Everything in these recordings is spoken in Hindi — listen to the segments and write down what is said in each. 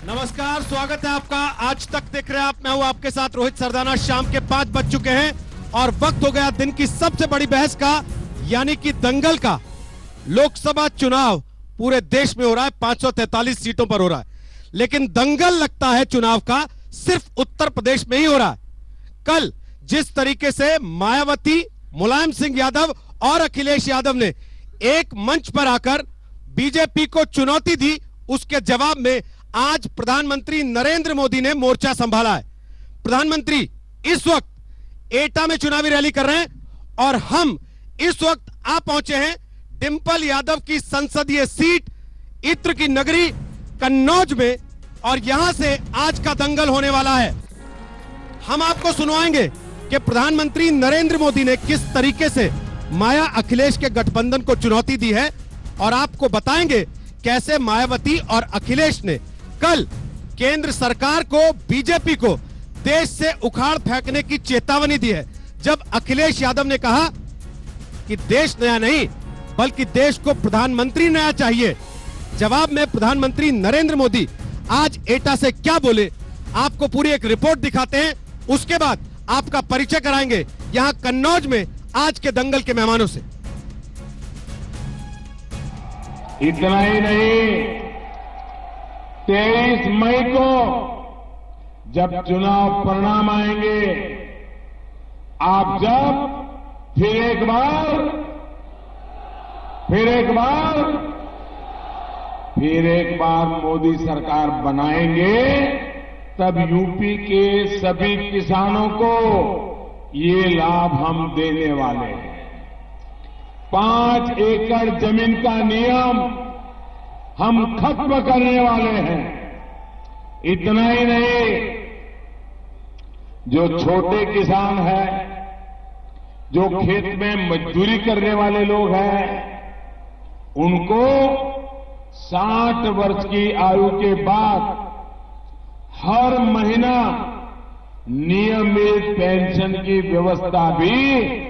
नमस्कार, स्वागत है आपका। आज तक देख रहे हैं आप, मैं हूं आपके साथ रोहित सरदाना। शाम के 5 बज चुके हैं और वक्त हो गया दिन की सबसे बड़ी बहस का, यानी कि दंगल का। लोकसभा चुनाव पूरे देश में हो रहा है, 543 सीटों पर हो रहा है, लेकिन दंगल लगता है चुनाव का सिर्फ उत्तर प्रदेश में ही हो रहा है। कल जिस तरीके से मायावती, मुलायम सिंह यादव और अखिलेश यादव ने एक मंच पर आकर बीजेपी को चुनौती दी, उसके जवाब में आज प्रधानमंत्री नरेंद्र मोदी ने मोर्चा संभाला है। प्रधानमंत्री इस वक्त एटा में चुनावी रैली कर रहे हैं और हम इस वक्त आ पहुंचे हैं डिंपल यादव की संसदीय सीट, इत्र की नगरी कन्नौज में, और यहां से आज का दंगल होने वाला है। हम आपको सुनवाएंगे कि प्रधानमंत्री नरेंद्र मोदी ने किस तरीके से माया अखिलेश के गठबंधन को चुनौती दी है, और आपको बताएंगे कैसे मायावती और अखिलेश ने कल केंद्र सरकार को, बीजेपी को देश से उखाड़ फेंकने की चेतावनी दी है। जब अखिलेश यादव ने कहा कि देश नया नहीं बल्कि देश को प्रधानमंत्री नया चाहिए, जवाब में प्रधानमंत्री नरेंद्र मोदी आज एटा से क्या बोले, आपको पूरी एक रिपोर्ट दिखाते हैं। उसके बाद आपका परिचय कराएंगे यहां कन्नौज में आज के दंगल के मेहमानों से। इतना ही नहीं, 23 मई को जब चुनाव परिणाम आएंगे, आप जब फिर एक बार मोदी सरकार बनाएंगे, तब यूपी के सभी किसानों को ये लाभ हम देने वाले हैं। 5 एकड़ जमीन का नियम हम खत्म करने वाले हैं। इतना ही नहीं, जो छोटे किसान हैं, जो खेत में मजदूरी करने वाले लोग हैं, उनको 60 वर्ष की आयु के बाद हर महीना नियमित पेंशन की व्यवस्था भी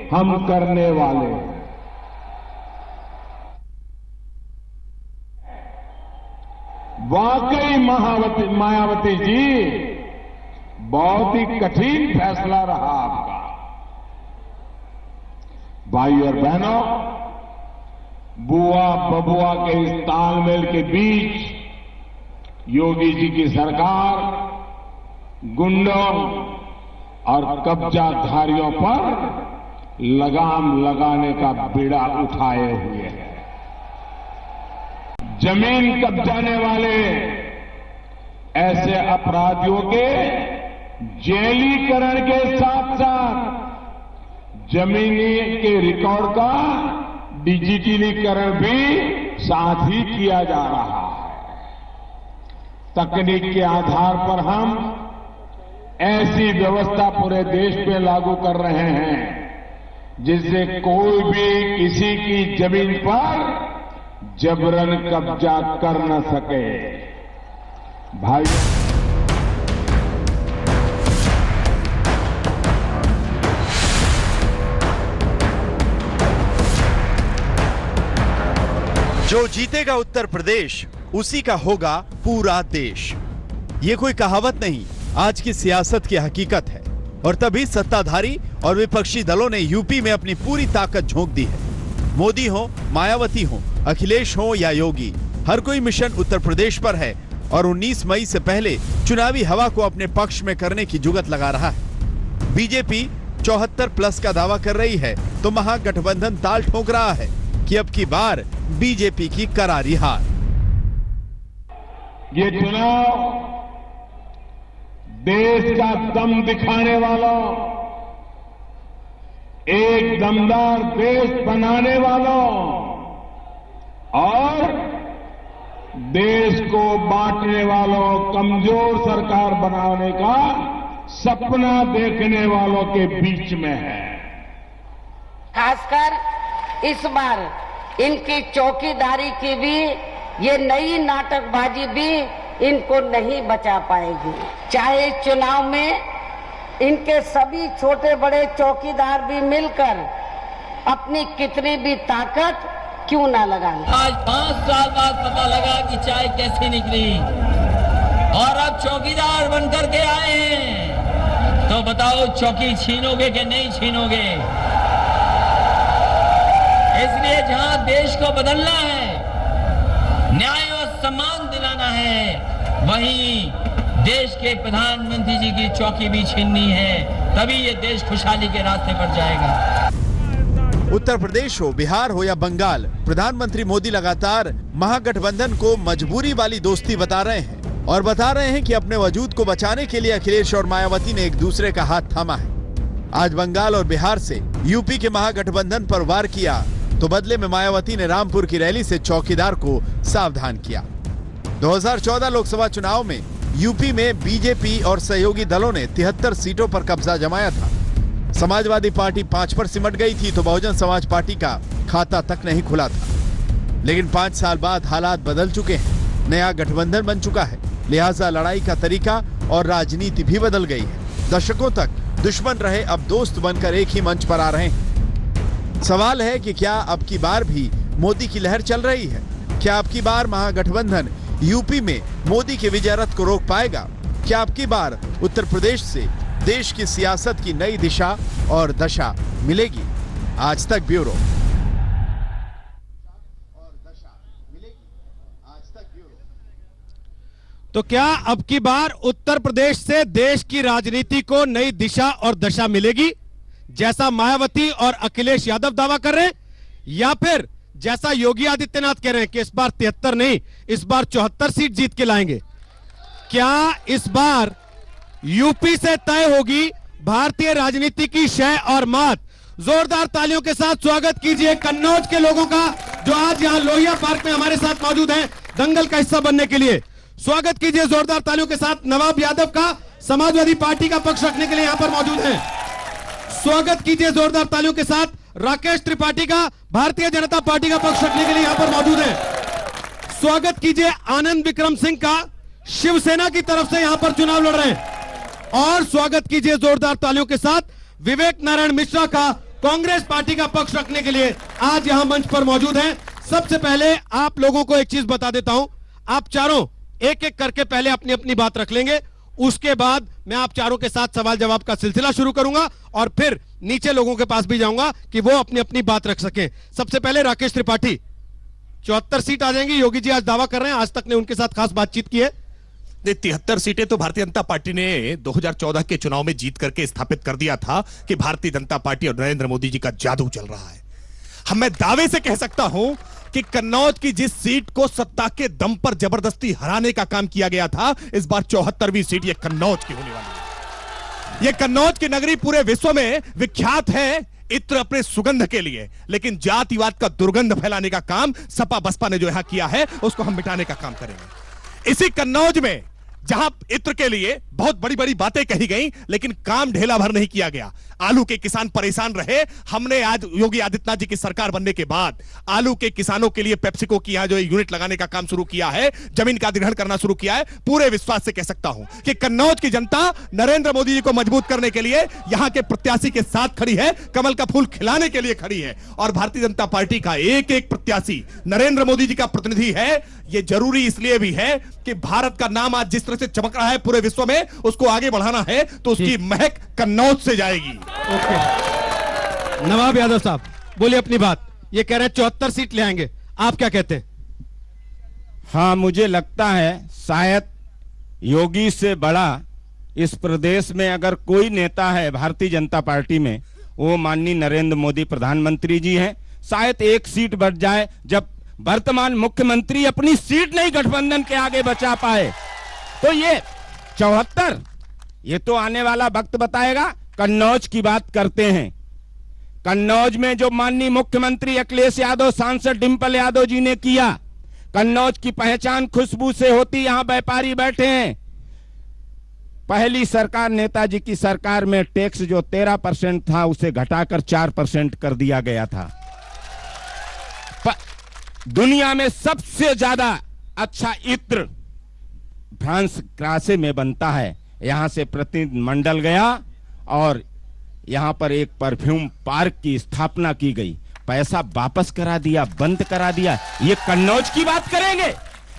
हम करने वाले हैं। वाकई मायावती जी, बहुत ही कठिन फैसला रहा आपका। भाई और बहनों, बुआ बबुआ के इस तालमेल के बीच योगी जी की सरकार गुंडों और कब्जाधारियों पर लगाम लगाने का बीड़ा उठाए हुए है। जमीन कब्जाने वाले ऐसे अपराधियों के जेलीकरण के साथ साथ जमीनी के रिकॉर्ड का डिजिटलीकरण भी साथ ही किया जा रहा है। तकनीक के आधार पर हम ऐसी व्यवस्था पूरे देश में लागू कर रहे हैं जिससे कोई भी किसी की जमीन पर जबरन कब्जा कर न सके। भाई, जो जीतेगा उत्तर प्रदेश उसी का होगा पूरा देश। ये कोई कहावत नहीं, आज की सियासत की हकीकत है। और तभी सत्ताधारी और विपक्षी दलों ने यूपी में अपनी पूरी ताकत झोंक दी है। मोदी हो, मायावती हो, अखिलेश हो या योगी, हर कोई मिशन उत्तर प्रदेश पर है और 19 मई से पहले चुनावी हवा को अपने पक्ष में करने की जुगत लगा रहा है। बीजेपी 74+ का दावा कर रही है तो महागठबंधन ताल ठोक रहा है कि अब की बार बीजेपी की करारी हार। ये चुनाव देश का दम दिखाने वालों, एक दमदार देश बनाने वालों और देश को बांटने वालों, कमजोर सरकार बनाने का सपना देखने वालों के बीच में है। खासकर इस बार इनकी चौकीदारी की भी ये नई नाटकबाजी भी इनको नहीं बचा पाएगी। चाहे चुनाव में इनके सभी छोटे बड़े चौकीदार भी मिलकर अपनी कितनी भी ताकत क्यों ना लगाएं। आज 5 साल बाद पता लगा कि चाय कैसे निकली। और अब चौकीदार बनकर के आए हैं, तो बताओ चौकी छीनोगे कि नहीं छीनोगे? इसलिए जहां देश को बदलना है, न्याय और सम्मान दिलाना है, वहीं देश के प्रधानमंत्री जी की चौकी भी छीननी है, तभी ये देश खुशहाली के रास्ते पर जाएगा। उत्तर प्रदेश हो, बिहार हो या बंगाल, प्रधानमंत्री मोदी लगातार महागठबंधन को मजबूरी वाली दोस्ती बता रहे हैं और बता रहे हैं कि अपने वजूद को बचाने के लिए अखिलेश और मायावती ने एक दूसरे का हाथ थामा है। आज बंगाल और बिहार से यूपी के महागठबंधन पर वार किया, तो बदले में मायावती ने रामपुर की रैली से चौकीदार को सावधान किया। 2014 लोकसभा चुनाव में यूपी में बीजेपी और सहयोगी दलों ने 73 सीटों पर कब्जा जमाया था। समाजवादी पार्टी 5 पर सिमट गई थी, तो बहुजन समाज पार्टी का खाता तक नहीं खुला था। लेकिन 5 साल बाद हालात बदल चुके हैं, नया गठबंधन बन चुका है, लिहाजा लड़ाई का तरीका और राजनीति भी बदल गई है। दशकों तक दुश्मन रहे अब दोस्त बनकर एक ही मंच पर आ रहे हैं। सवाल है कि क्या अब की बार भी मोदी की लहर चल रही है? क्या अब की बार महागठबंधन यूपी में मोदी के विजय रथ को रोक पाएगा? क्या अब की बार उत्तर प्रदेश से देश की सियासत की नई दिशा और दशा मिलेगी? आज तक ब्यूरो। तो क्या अब की बार उत्तर प्रदेश से देश की राजनीति को नई दिशा और दशा मिलेगी, जैसा मायावती और अखिलेश यादव दावा कर रहे हैं, या फिर जैसा योगी आदित्यनाथ कह रहे हैं कि इस बार 73 नहीं, इस बार 74 सीट जीत के लाएंगे? क्या इस बार यूपी से तय होगी भारतीय राजनीति की शय और मात? जोरदार तालियों के साथ स्वागत कीजिए कन्नौज के लोगों का, जो आज यहां लोहिया पार्क में हमारे साथ मौजूद हैं दंगल का हिस्सा बनने के लिए। स्वागत कीजिए जोरदार तालियों के साथ नवाब यादव का, समाजवादी पार्टी का पक्ष रखने के लिए यहां पर मौजूद हैं। स्वागत कीजिए जोरदार तालियों के साथ राकेश त्रिपाठी का, भारतीय जनता पार्टी का पक्ष रखने के लिए यहां पर मौजूद है। स्वागत कीजिए आनंद विक्रम सिंह का, शिवसेना की तरफ से यहां पर चुनाव लड़ रहे हैं। और स्वागत कीजिए जोरदार तालियों के साथ विवेक नारायण मिश्रा का, कांग्रेस पार्टी का पक्ष रखने के लिए आज यहां मंच पर मौजूद हैं। सबसे पहले आप लोगों को एक चीज बता देता हूं, आप चारों एक एक करके पहले अपनी अपनी बात रख लेंगे, उसके बाद मैं आप चारों के साथ सवाल जवाब का सिलसिला शुरू करूंगा और फिर नीचे लोगों के पास भी जाऊंगा कि वो अपनी अपनी बात रख सकें। सबसे पहले राकेश त्रिपाठी, 74 सीट आ जाएंगी, योगी जी आज दावा कर रहे हैं, आज तक ने उनके साथ खास बातचीत की है। 73 सीटें तो भारतीय जनता पार्टी ने 2014 के चुनाव में जीत करके स्थापित कर दिया था कि भारतीय जनता पार्टी और नरेंद्र मोदी जी का जादू चल रहा है। मैं दावे से कह सकता हूं कि कन्नौज की जिस सीट को सत्ता के दम पर जबरदस्ती हराने का काम किया गया था, इस बार 74वीं सीट ये कन्नौज की होने वाली है। ये कन्नौज की नगरी पूरे विश्व में विख्यात है इत्र अपने सुगंध के लिए, लेकिन जातिवाद का दुर्गंध फैलाने का काम सपा बसपा ने जो यहां किया है, उसको हम मिटाने का काम करेंगे। इसी कन्नौज में जहां इत्र के लिए बहुत बड़ी बड़ी बातें कही गई, लेकिन काम ढेला भर नहीं किया गया। आलू के किसान परेशान रहे। हमने आज योगी आदित्यनाथ जी की सरकार बनने के बाद आलू के किसानों के लिए पेप्सिको की यहां जो यूनिट लगाने का काम शुरू किया है, जमीन का अधिग्रहण करना शुरू किया है। पूरे विश्वास से कह सकता हूं कि कन्नौज की जनता नरेंद्र मोदी जी को मजबूत करने के लिए यहां के प्रत्याशी के साथ खड़ी है, कमल का फूल खिलाने के लिए खड़ी है। और भारतीय जनता पार्टी का एक एक प्रत्याशी नरेंद्र मोदी जी का प्रतिनिधि है। यह जरूरी इसलिए भी है कि भारत का नाम आज जिस तरह से चमक रहा है पूरे विश्व में, उसको आगे बढ़ाना है तो उसकी महक कन्नौज से जाएगी। ओके, नवाब यादव साहब बोलिए अपनी बात। ये कह रहे हैं 74 सीट ले आएंगे, आप क्या कहते हैं? हाँ, मुझे लगता है शायद योगी से बड़ा इस प्रदेश में अगर कोई नेता है भारतीय जनता पार्टी में, वो माननीय नरेंद्र मोदी प्रधानमंत्री जी हैं। शायद एक सीट बढ़ जाए, जब वर्तमान मुख्यमंत्री अपनी सीट नहीं गठबंधन के आगे बचा पाए, तो ये 74 ये तो आने वाला वक्त बताएगा। कन्नौज की बात करते हैं। कन्नौज में जो माननीय मुख्यमंत्री अखिलेश यादव, सांसद डिंपल यादव जी ने किया, कन्नौज की पहचान खुशबू से होती। यहां व्यापारी बैठे हैं। पहली सरकार नेताजी की सरकार में टैक्स जो 13% था, उसे घटाकर 4% कर दिया गया था। दुनिया में सबसे ज्यादा अच्छा इत्र फ्रांस क्रासे में बनता है। यहां से प्रतिनिधिमंडल गया और यहां पर एक परफ्यूम पार्क की स्थापना की गई। पैसा वापस करा दिया, बंद करा दिया। ये कन्नौज की बात करेंगे,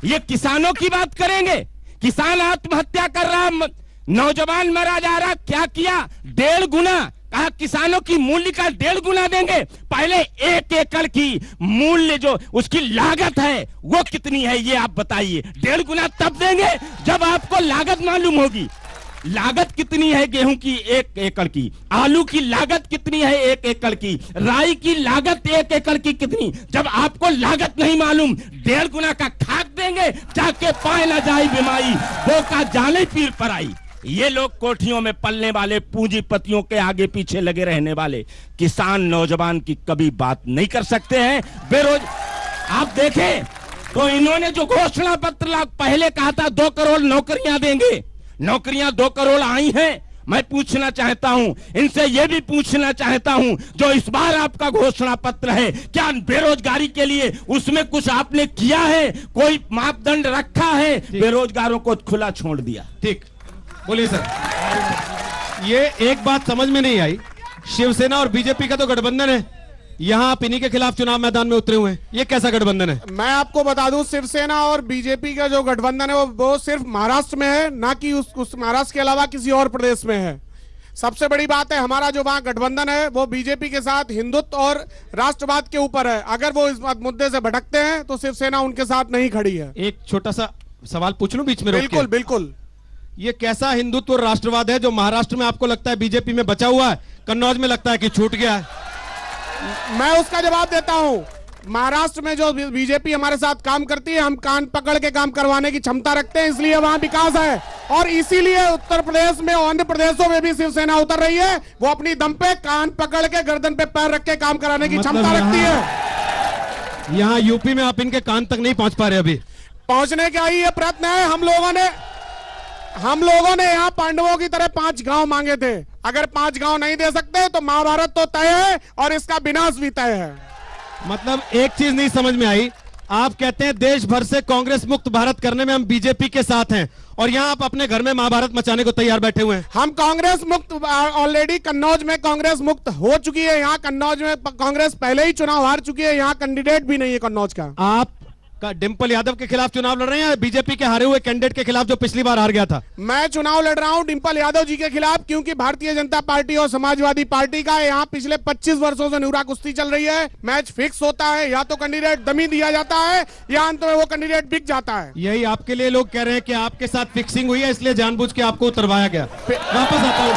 ये किसानों की बात करेंगे किसान आत्महत्या कर रहा, नौजवान मरा जा रहा, क्या किया? 1.5 गुना कहा किसानों की मूल्य का 1.5 गुना देंगे। पहले 1 एकड़ की मूल्य जो उसकी लागत है वो कितनी है ये आप बताइए। 1.5 गुना तब देंगे जब आपको लागत मालूम होगी। लागत कितनी है गेहूं की 1 एकड़ की, आलू की लागत कितनी है 1 एकड़ की, राई की लागत 1 एकड़ की कितनी, जब आपको लागत नहीं मालूम 1.5 गुना का खाद देंगे, जाके पाए ना जाए बीमारी, वो का जाने पीर पर आई। ये लोग कोठियों में पलने वाले, पूंजीपतियों के आगे पीछे लगे रहने वाले किसान नौजवान की कभी बात नहीं कर सकते हैं। आप देखें तो इन्होंने जो घोषणा पत्र पहले कहा था 2 करोड़ नौकरियां देंगे, नौकरियां 2 करोड़ आई हैं। मैं पूछना चाहता हूं, इनसे यह भी पूछना चाहता हूं, जो इस बार आपका घोषणा पत्र है, क्या बेरोजगारी के लिए उसमें कुछ आपने किया है? कोई मापदंड रखा है? बेरोजगारों को खुला छोड़ दिया। ठीक, बोलिए सर। ये एक बात समझ में नहीं आई, शिवसेना और बीजेपी का तो गठबंधन है, यहाँ आप इन्हीं के खिलाफ चुनाव मैदान में उतरे हुए हैं, ये कैसा गठबंधन है? मैं आपको बता दूं, शिवसेना और बीजेपी का जो गठबंधन है वो सिर्फ महाराष्ट्र में है, ना कि उस महाराष्ट्र के अलावा किसी और प्रदेश में है। सबसे बड़ी बात है, हमारा जो वहां गठबंधन है वो बीजेपी के साथ हिंदुत्व और राष्ट्रवाद के ऊपर है। अगर वो इस मुद्दे से भटकते हैं तो शिवसेना उनके साथ नहीं खड़ी है। एक छोटा सा सवाल पूछ लूं बीच में? बिल्कुल बिल्कुल। ये कैसा हिंदुत्व और राष्ट्रवाद है जो महाराष्ट्र में आपको लगता है बीजेपी में बचा हुआ है, कन्नौज में लगता है कि छूट गया है? मैं उसका जवाब देता हूं। महाराष्ट्र में जो बीजेपी हमारे साथ काम करती है, हम कान पकड़ के काम करवाने की क्षमता रखते हैं, इसलिए वहां विकास है। और इसीलिए उत्तर प्रदेश में और अन्य प्रदेशों में भी शिवसेना उतर रही है। वो अपनी दम पे कान पकड़ के गर्दन पे पैर रख के काम कराने की क्षमता रखती है। यहाँ यूपी में आप इनके कान तक नहीं पहुंच पा रहे, अभी पहुंचने का ही ये प्रयत्न है। हम लोगों ने यहाँ पांडवों की तरह 5 गांव मांगे थे। अगर 5 गांव नहीं दे सकते तो महाभारत तो तय है और इसका विनाश भी तय है। मतलब एक चीज नहीं समझ में आई, आप कहते हैं देश भर से कांग्रेस मुक्त भारत करने में हम बीजेपी के साथ हैं, और यहाँ आप अपने घर में महाभारत मचाने को तैयार बैठे हुए हैं। हम कांग्रेस मुक्त, ऑलरेडी कन्नौज में कांग्रेस मुक्त हो चुकी है। यहाँ कन्नौज में कांग्रेस पहले ही चुनाव हार चुकी है, यहाँ कैंडिडेट भी नहीं है कन्नौज का। आप डिंपल यादव के खिलाफ चुनाव लड़ रहे हैं या बीजेपी के हारे हुए कैंडिडेट के खिलाफ जो पिछली बार हार गया था? मैं चुनाव लड़ रहा हूं डिंपल यादव जी के खिलाफ, क्योंकि भारतीय जनता पार्टी और समाजवादी पार्टी का यहाँ पिछले 25 वर्षों से नुरा कुश्ती चल रही है। मैच फिक्स होता है, या तो कैंडिडेट डमी दिया जाता है या अंत में वो कैंडिडेट बिक जाता है। यही आपके लिए लोग कह रहे हैं कि आपके साथ फिक्सिंग हुई है, इसलिए जानबूझ के आपको उतरवाया गया। वापस आता हूं,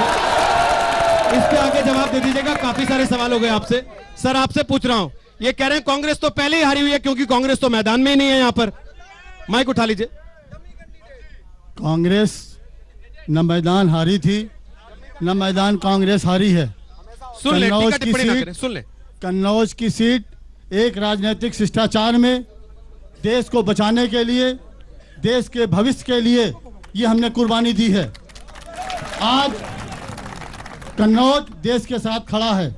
इसके आगे जवाब दे दीजिएगा, काफी सारे सवाल हो गए आपसे। सर आपसे पूछ रहा हूं, ये कह रहे हैं कांग्रेस तो पहले ही हारी हुई है क्योंकि कांग्रेस तो मैदान में ही नहीं है। यहाँ पर माइक उठा लीजिए। कांग्रेस न मैदान हारी थी, न मैदान कांग्रेस हारी है। सुन ले, टीका टिप्पणी ना करें, सुन ले। कन्नौज की सीट एक राजनीतिक शिष्टाचार में देश को बचाने के लिए, देश के भविष्य के लिए ये हमने कुर्बानी दी है। आज कन्नौज देश के साथ खड़ा है।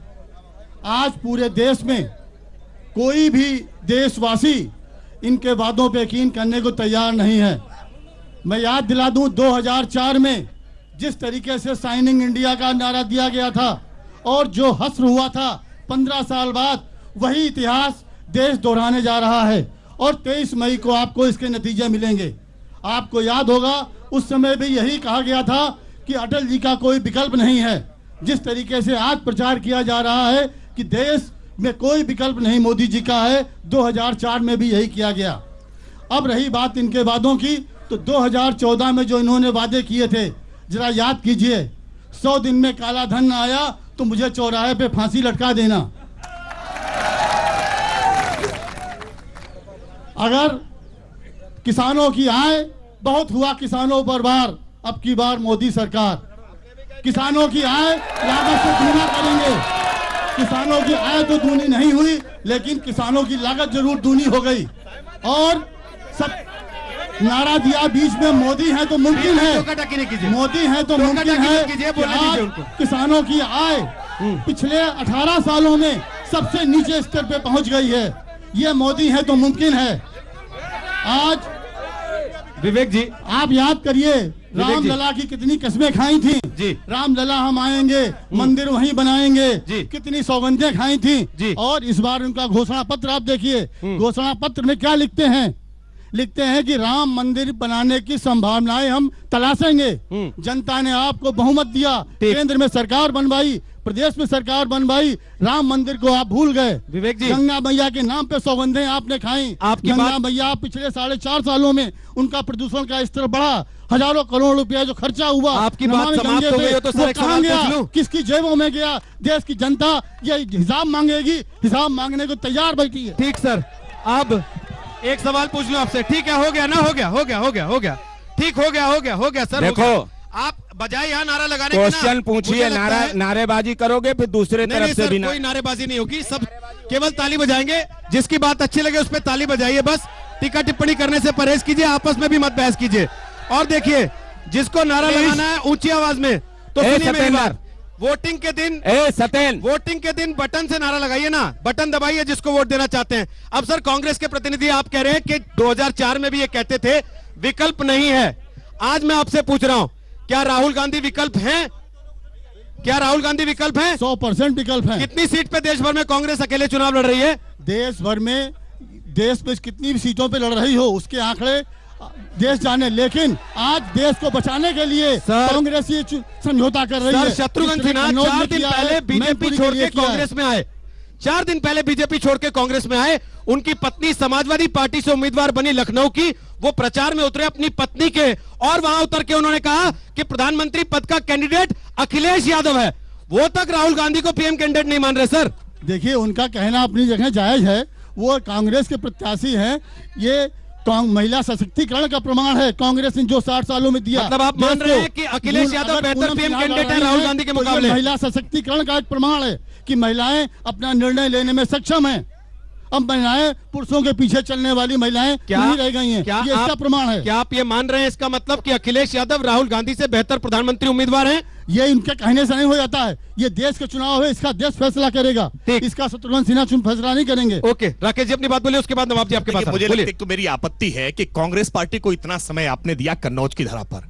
आज पूरे देश में कोई भी देशवासी इनके वादों पे यकीन करने को तैयार नहीं है। मैं याद दिला दूं, 2004 में जिस तरीके से साइनिंग इंडिया का नारा दिया गया था और जो हश्र हुआ था, 15 साल बाद वही इतिहास देश दोहराने जा रहा है और 23 मई को आपको इसके नतीजे मिलेंगे। आपको याद होगा उस समय भी यही कहा गया था कि अटल जी का कोई विकल्प नहीं है। जिस तरीके से आज प्रचार किया जा रहा है कि देश में कोई विकल्प नहीं मोदी जी का है, 2004 में भी यही किया गया। अब रही बात इनके वादों की, तो 2014 में जो इन्होंने वादे किए थे, जरा याद कीजिए। 100 दिन में काला धन आया तो मुझे चौराहे पे फांसी लटका देना। अगर किसानों की आय, बहुत हुआ किसानों पर वार, अब की बार मोदी सरकार किसानों की आय लागत से दूना करेंगे। किसानों की आय तो दूनी नहीं हुई, लेकिन किसानों की लागत जरूर दूनी हो गई। और सब नारा दिया बीच में, मोदी है तो मुमकिन है, मोदी है तो मुमकिन है कि आज किसानों की आय पिछले 18 सालों में सबसे नीचे स्तर पे पहुंच गई है। ये मोदी है तो मुमकिन है। आज विवेक जी आप याद करिए, रामलला की कितनी कस्में खाई थी जी। रामलला हम आएंगे, मंदिर वहीं बनाएंगे जी। कितनी सौगंधें खाई थी जी। और इस बार उनका घोषणा पत्र आप देखिए, घोषणा पत्र में क्या लिखते हैं लिखते हैं कि राम मंदिर बनाने की संभावनाएं हम तलाशेंगे। जनता ने आपको बहुमत दिया, केंद्र में सरकार बनवाई, प्रदेश में सरकार बनवाई, राम मंदिर को आप भूल गए। विवेक जी, गंगा मैया के नाम पे सौगंधें आपने खाई। आपकी गंगा मैया पिछले 4.5 सालों में उनका प्रदूषण का स्तर बढ़ा, हजारों करोड़ रुपया जो खर्चा हुआ, आपकी बात नमामि समाप्त गंगे हो गई हो तो पे, सर वो एक कहाँ सवाल गया, पूछ लूं? किसकी जेबों में गया? देश की जनता ये हिसाब मांगेगी, हिसाब मांगने को तैयार बैठी है। ठीक सर, अब एक सवाल पूछ लूं आपसे। ठीक है, हो गया ना, हो गया ठीक, हो गया सर। देखो, हो गया। आप बजाय यहाँ नारा लगाने के ना, क्वेश्चन पूछिए, मुझे लगता है- नारेबाजी करोगे फिर दूसरे नहीं, तरफ से सर, भी कोई नारेबाजी नहीं होगी, सब केवल ताली बजाएंगे। जिसकी बात अच्छी लगे उस पर ताली बजाइए, बस टीका टिप्पणी करने से परहेज कीजिए, आपस में भी मत बहस कीजिए। और देखिए, जिसको नारा लगाना है ऊंची आवाज में तो सुनिए मेरी बात। वोटिंग के दिन बटन से नारा लगाइए ना, बटन दबाइए जिसको वोट देना चाहते हैं। अब सर, कांग्रेस के प्रतिनिधि आप कह रहे हैं कि 2004 में भी ये कहते थे विकल्प नहीं है। आज मैं आपसे पूछ रहा हूं, क्या राहुल गांधी विकल्प हैं? 100% विकल्प है। कितनी सीट पे देश भर में कांग्रेस अकेले चुनाव लड़ रही है? देश भर में, देश में कितनी भी सीटों पे लड़ रही हो उसके आंकड़े देश जाने, लेकिन आज देश को बचाने के लिए कांग्रेस ये समझौता कर रही है। शत्रुघ्न सिन्हा 4 दिन पहले बीजेपी छोड़ के कांग्रेस में आए। 4 दिन पहले बीजेपी छोड़ के कांग्रेस में आए। उनकी पत्नी समाजवादी पार्टी से उम्मीदवार बनी लखनऊ की, वो प्रचार में उतरे अपनी पत्नी के, और वहां उतर के उन्होंने कहा कि प्रधानमंत्री पद का कैंडिडेट अखिलेश यादव है। वो तक राहुल गांधी को पीएम कैंडिडेट नहीं मान रहे सर। देखिए, उनका कहना अपनी जगह जायज है, वो कांग्रेस के प्रत्याशी हैं। ये महिला सशक्तिकरण का प्रमाण है, कांग्रेस ने जो 60 सालों में दिया। मतलब आप मान रहे हैं कि अखिलेश यादव बेहतर पीएम कैंडिडेट है राहुल गांधी के मुकाबले? महिला सशक्तिकरण का एक प्रमाण है कि महिलाएं अपना निर्णय लेने में सक्षम हैं। अब महिलाएं, पुरुषों के पीछे चलने वाली महिलाएं नहीं रह गई हैं, ये इसका प्रमाण है। क्या आप ये मान रहे हैं इसका मतलब कि अखिलेश यादव राहुल गांधी से बेहतर प्रधानमंत्री उम्मीदवार हैं? ये इनके कहने से नहीं हो जाता है, ये देश का चुनाव है, इसका देश फैसला करेगा, इसका शत्रुघ्न सिन्हा फैसला नहीं करेंगे। ओके, राकेश जी अपनी बात बोलिए, उसके बाद नवाब जी आपके पास। मुझे लगता है तो मेरी आपत्ति है कि कांग्रेस पार्टी को इतना समय आपने दिया कन्नौज की धरा पर।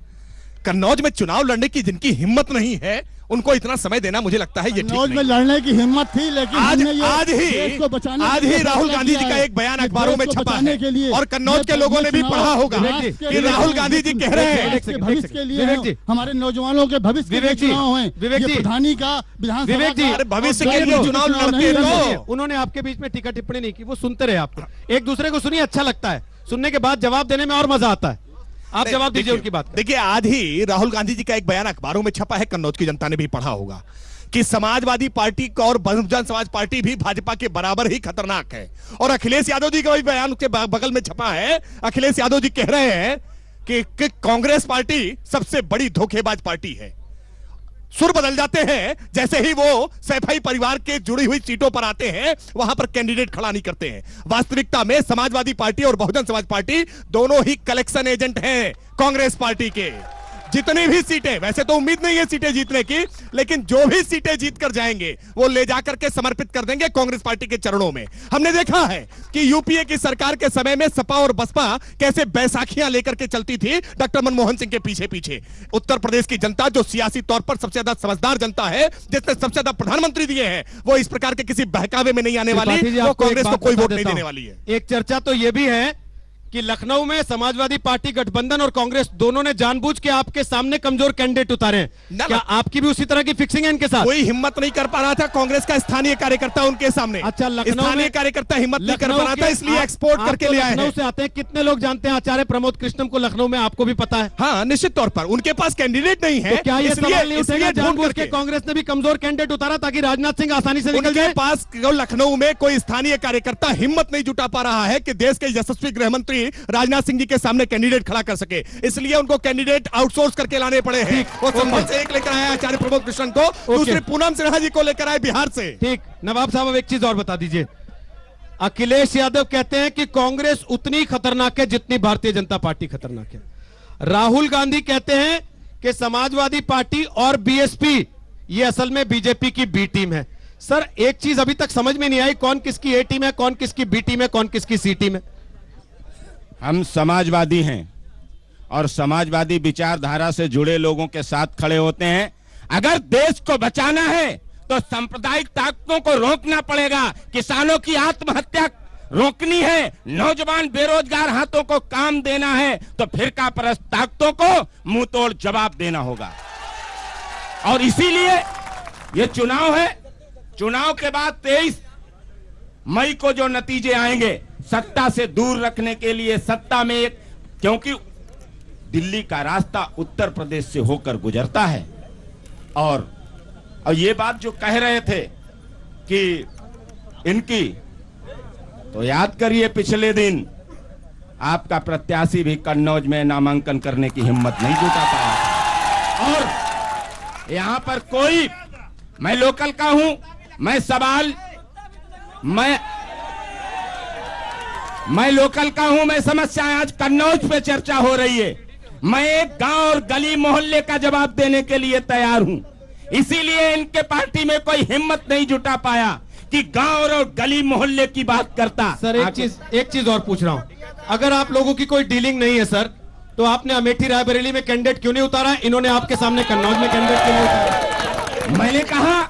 कन्नौज में चुनाव लड़ने की जिनकी हिम्मत नहीं है, उनको इतना समय देना मुझे लगता है ये ठीक नहीं। में लड़ने की हिम्मत थी, लेकिन आज ही राहुल गांधी जी का एक बयान अखबारों में छपा है और कन्नौज के लोगों ने भी पढ़ा होगा कि राहुल गांधी जी कह रहे हैं भविष्य के लिए, हमारे नौजवानों के भविष्य के लिए चुनाव है। प्रधानी का विधानसभा भविष्य के लिए चुनाव लड़ते रहो। उन्होंने आपके बीच में टीका टिप्पणी नहीं की, वो सुनते रहे आपको। एक दूसरे को सुनिए, अच्छा लगता है सुनने के बाद, जवाब देने में और मजा आता है। आप जवाब दीजिए उनकी बात। देखिए, आज ही राहुल गांधी जी का एक बयान अखबारों में छपा है, कन्नौज की जनता ने भी पढ़ा होगा कि समाजवादी पार्टी का और बहुजन समाज पार्टी भी भाजपा के बराबर ही खतरनाक है। और अखिलेश यादव जी का भी बयान उसके बगल में छपा है। अखिलेश यादव जी कह रहे हैं कि कांग्रेस पार्टी सबसे बड़ी धोखेबाज पार्टी है। सुर बदल जाते हैं जैसे ही वो सैफई परिवार के जुड़ी हुई सीटों पर आते हैं, वहां पर कैंडिडेट खड़ा नहीं करते हैं। वास्तविकता में समाजवादी पार्टी और बहुजन समाज पार्टी दोनों ही कलेक्शन एजेंट हैं कांग्रेस पार्टी के। जितनी भी सीटें, वैसे तो उम्मीद नहीं है सीटें जीतने की, लेकिन जो भी सीटें जीत कर जाएंगे वो ले जाकर के समर्पित कर देंगे कांग्रेस पार्टी के चरणों में। हमने देखा है कि यूपीए की सरकार के समय में सपा और बसपा कैसे बैसाखियां लेकर के चलती थी डॉक्टर मनमोहन सिंह के पीछे पीछे। उत्तर प्रदेश की जनता, जो सियासी तौर पर सबसे ज्यादा समझदार जनता है, जिसने सबसे ज्यादा प्रधानमंत्री दिए हैं, वो इस प्रकार के किसी बहकावे में नहीं आने वाली, वो कांग्रेस को कोई वोट नहीं देने वाली है। एक चर्चा तो यह भी है कि लखनऊ में समाजवादी पार्टी गठबंधन और कांग्रेस दोनों ने जानबूझ के आपके सामने कमजोर कैंडिडेट उतारे हैं। क्या आपकी भी उसी तरह की फिक्सिंग है इनके साथ? कोई हिम्मत नहीं कर पा रहा था कांग्रेस का स्थानीय कार्यकर्ता उनके सामने। अच्छा, लखनऊ स्थानीय कार्यकर्ता हिम्मत नहीं कर पा रहा था, इसलिए एक्सपोर्ट करके ले आए हैं। लखनऊ से आते हैं, कितने लोग जानते हैं आचार्य प्रमोद कृष्णम को लखनऊ में? आपको भी पता है? हाँ, निश्चित तौर पर उनके पास कैंडिडेट नहीं है। तो क्या ये सवाल नहीं उठेगा जानबूझ के कांग्रेस ने भी कमजोर कैंडिडेट उतारा ताकि राजनाथ सिंह आसानी से निकल जाए? पास लखनऊ में कोई स्थानीय कार्यकर्ता हिम्मत नहीं जुटा पा रहा है कि देश के यशस्वी गृह मंत्री राजनाथ सिंह जी के सामने कैंडिडेट खड़ा कर सके, इसलिए उनको कैंडिडेट आउटसोर्स करके लाने पड़े हैं। वो संभल से एक लेकर आया आचार्य प्रमोद कृष्णन को, दूसरे पूनम सिन्हा जी को लेकर आए बिहार से। ठीक, नवाब साहब अब एक चीज और बता दीजिए। अखिलेश यादव कहते हैं कि कांग्रेस उतनी खतरनाक है जितनी भारतीय जनता पार्टी खतरनाक है। राहुल गांधी कहते हैं कि समाजवादी पार्टी और बीएसपी ये असल में बीजेपी की बी टीम है। सर, एक चीज अभी तक समझ में नहीं आई, कौन किसकी ए टीम है, कौन किसकी बी टीम है, कौन किसकी सी टीम है? हम समाजवादी हैं और समाजवादी विचारधारा से जुड़े लोगों के साथ खड़े होते हैं। अगर देश को बचाना है तो सांप्रदायिक ताकतों को रोकना पड़ेगा। किसानों की आत्महत्या रोकनी है, नौजवान बेरोजगार हाथों को काम देना है, तो फिरका परस्त ताकतों को मुंह तोड़ जवाब देना होगा। और इसीलिए ये चुनाव है। चुनाव के बाद 23 मई को जो नतीजे आएंगे, सत्ता से दूर रखने के लिए, सत्ता में एक, क्योंकि दिल्ली का रास्ता उत्तर प्रदेश से होकर गुजरता है। और ये बात जो कह रहे थे कि इनकी, तो याद करिए पिछले दिन आपका प्रत्याशी भी कन्नौज में नामांकन करने की हिम्मत नहीं जुटा पाया। और यहां पर कोई, मैं लोकल का हूं, मैं लोकल का हूं, मैं समस्याएं, आज कन्नौज पे चर्चा हो रही है, मैं एक गांव और गली मोहल्ले का जवाब देने के लिए तैयार हूं। इसीलिए इनके पार्टी में कोई हिम्मत नहीं जुटा पाया कि गांव और गली मोहल्ले की बात करता। सर एक चीज और पूछ रहा हूं, अगर आप लोगों की कोई डीलिंग नहीं है सर, तो आपने अमेठी रायबरेली में कैंडिडेट क्यों नहीं उतारा? इन्होंने आपके सामने कन्नौज में कैंडिडेट क्यों नहीं उतारा? मैंने कहा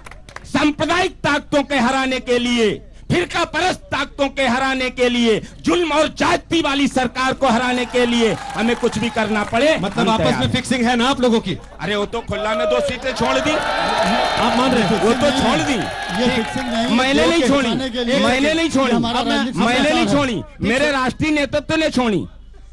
सांप्रदायिक ताकतों के हराने के लिए, फिरका परस्त ताकतों के हराने के लिए, जुल्म और जाति वाली सरकार को हराने के लिए हमें कुछ भी करना पड़े। मतलब आपस में फिक्सिंग है ना आप लोगों की? अरे वो तो खुला में 2 सीटें छोड़ दी, आप मान रहे हैं? वो तो छोड़ दी, ये फिक्सिंग नहीं, मैंने नहीं छोड़ी, मैंने नहीं छोड़ी, हमारा राजनीतिक मैंने नहीं सरकार छोड़ी, मेरे राष्ट्रीय नेतृत्व ने छोड़ी।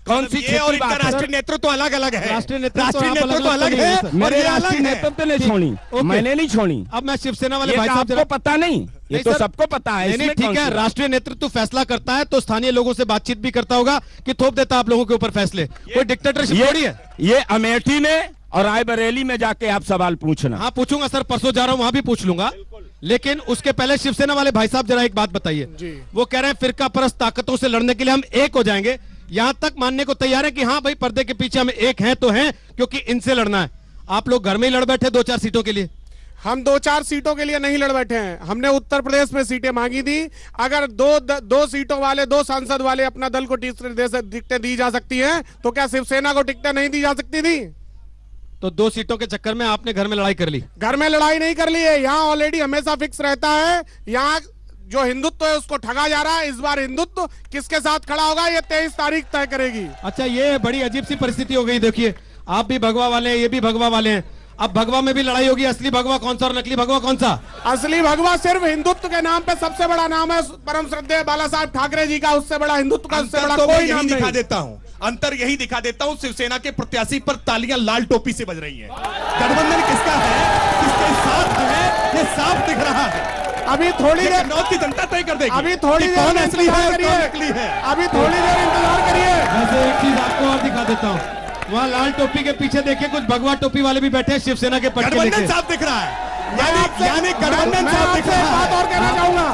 कौन सी ये और इनका राष्ट्रीय नेतृत्व तो अलग अलग है, राष्ट्रीय नेतृत्व तो अलग है, मेरे राष्ट्रीय नेतृत्व ने छोड़ी, मैंने नहीं छोड़ी। अब मैं शिवसेना वाले ये भाई तो साहब आपको पता नहीं, ये तो सबको पता है। नहीं इसमें ठीक कौन है, सी राष्ट्रीय नेतृत्व फैसला करता है तो स्थानीय लोगों से बातचीत भी करता होगा कि थोप देता आप लोगों के ऊपर फैसले। कोई डिक्टेटरशिप थोड़ी है। ये अमेठी में और रायबरेली में जाके आप सवाल पूछना। हाँ पूछूंगा सर, परसों जा रहा हूं, वहां भी पूछ लूंगा। लेकिन उसके पहले शिवसेना वाले भाई साहब जरा एक बात बताइए। वो कह रहे हैं फिरका परस्त ताकतों से लड़ने के लिए हम एक हो जाएंगे, यहां तक मानने को तैयार है कि हाँ भाई पर्दे के पीछे हम एक हैं तो हैं, क्योंकि इनसे लड़ना है। आप लोग घर में ही लड़ बैठे 2-4 सीटों के लिए। हम 2-4 सीटों के लिए नहीं लड़ बैठे हैं, हमने उत्तर प्रदेश में सीटें मांगी थी। अगर दो सीटों वाले, 2 सांसद वाले अपना दल को टिकटें दी जा सकती हैं, तो क्या शिवसेना को टिकटें नहीं दी जा सकती थी? तो 2 सीटों के चक्कर में आपने घर में लड़ाई कर ली। घर में लड़ाई नहीं कर ली है, यहाँ ऑलरेडी हमेशा फिक्स रहता है। यहाँ जो हिंदुत्व है उसको ठगा जा रहा है। इस बार हिंदुत्व किसके साथ खड़ा होगा ये 23 तारीख तय करेगी। अच्छा, ये बड़ी अजीब सी परिस्थिति हो गई। देखिए, आप भी भगवा वाले हैं, ये भी भगवा वाले हैं। अब भगवा में भी लड़ाई होगी, असली भगवा कौन सा और नकली भगवा कौन सा? असली भगवा सिर्फ हिंदुत्व के नाम पे सबसे बड़ा नाम है परम श्रद्धेय बाला साहब ठाकरे जी का। उससे बड़ा हिंदुत्व का उससे बड़ा कोई नाम दिखा नहीं। देता हूं, अंतर यही दिखा देता हूं, शिवसेना के प्रत्याशी पर तालियां लाल टोपी से बज रही हैं। गठबंधन किसका है, किसके साथ है, ये साफ दिख रहा है। अभी थोड़ी देर कन्नौज की जनता तय कर देगी। अभी थोड़ी देर कौन असली है इंतजार और कौन करिए। नकली है। अभी थोड़ी देर इंतजार करिए। वैसे एक चीज आपको और दिखा देता हूँ, वहाँ लाल टोपी के पीछे देखिए कुछ भगवा टोपी वाले भी बैठे हैं शिवसेना के पट्टे लेके। गठबंधन साफ दिख रहा है, यानी गठबंधन साफ दिख मैं रहा बात और कहना है। चाहूंगा,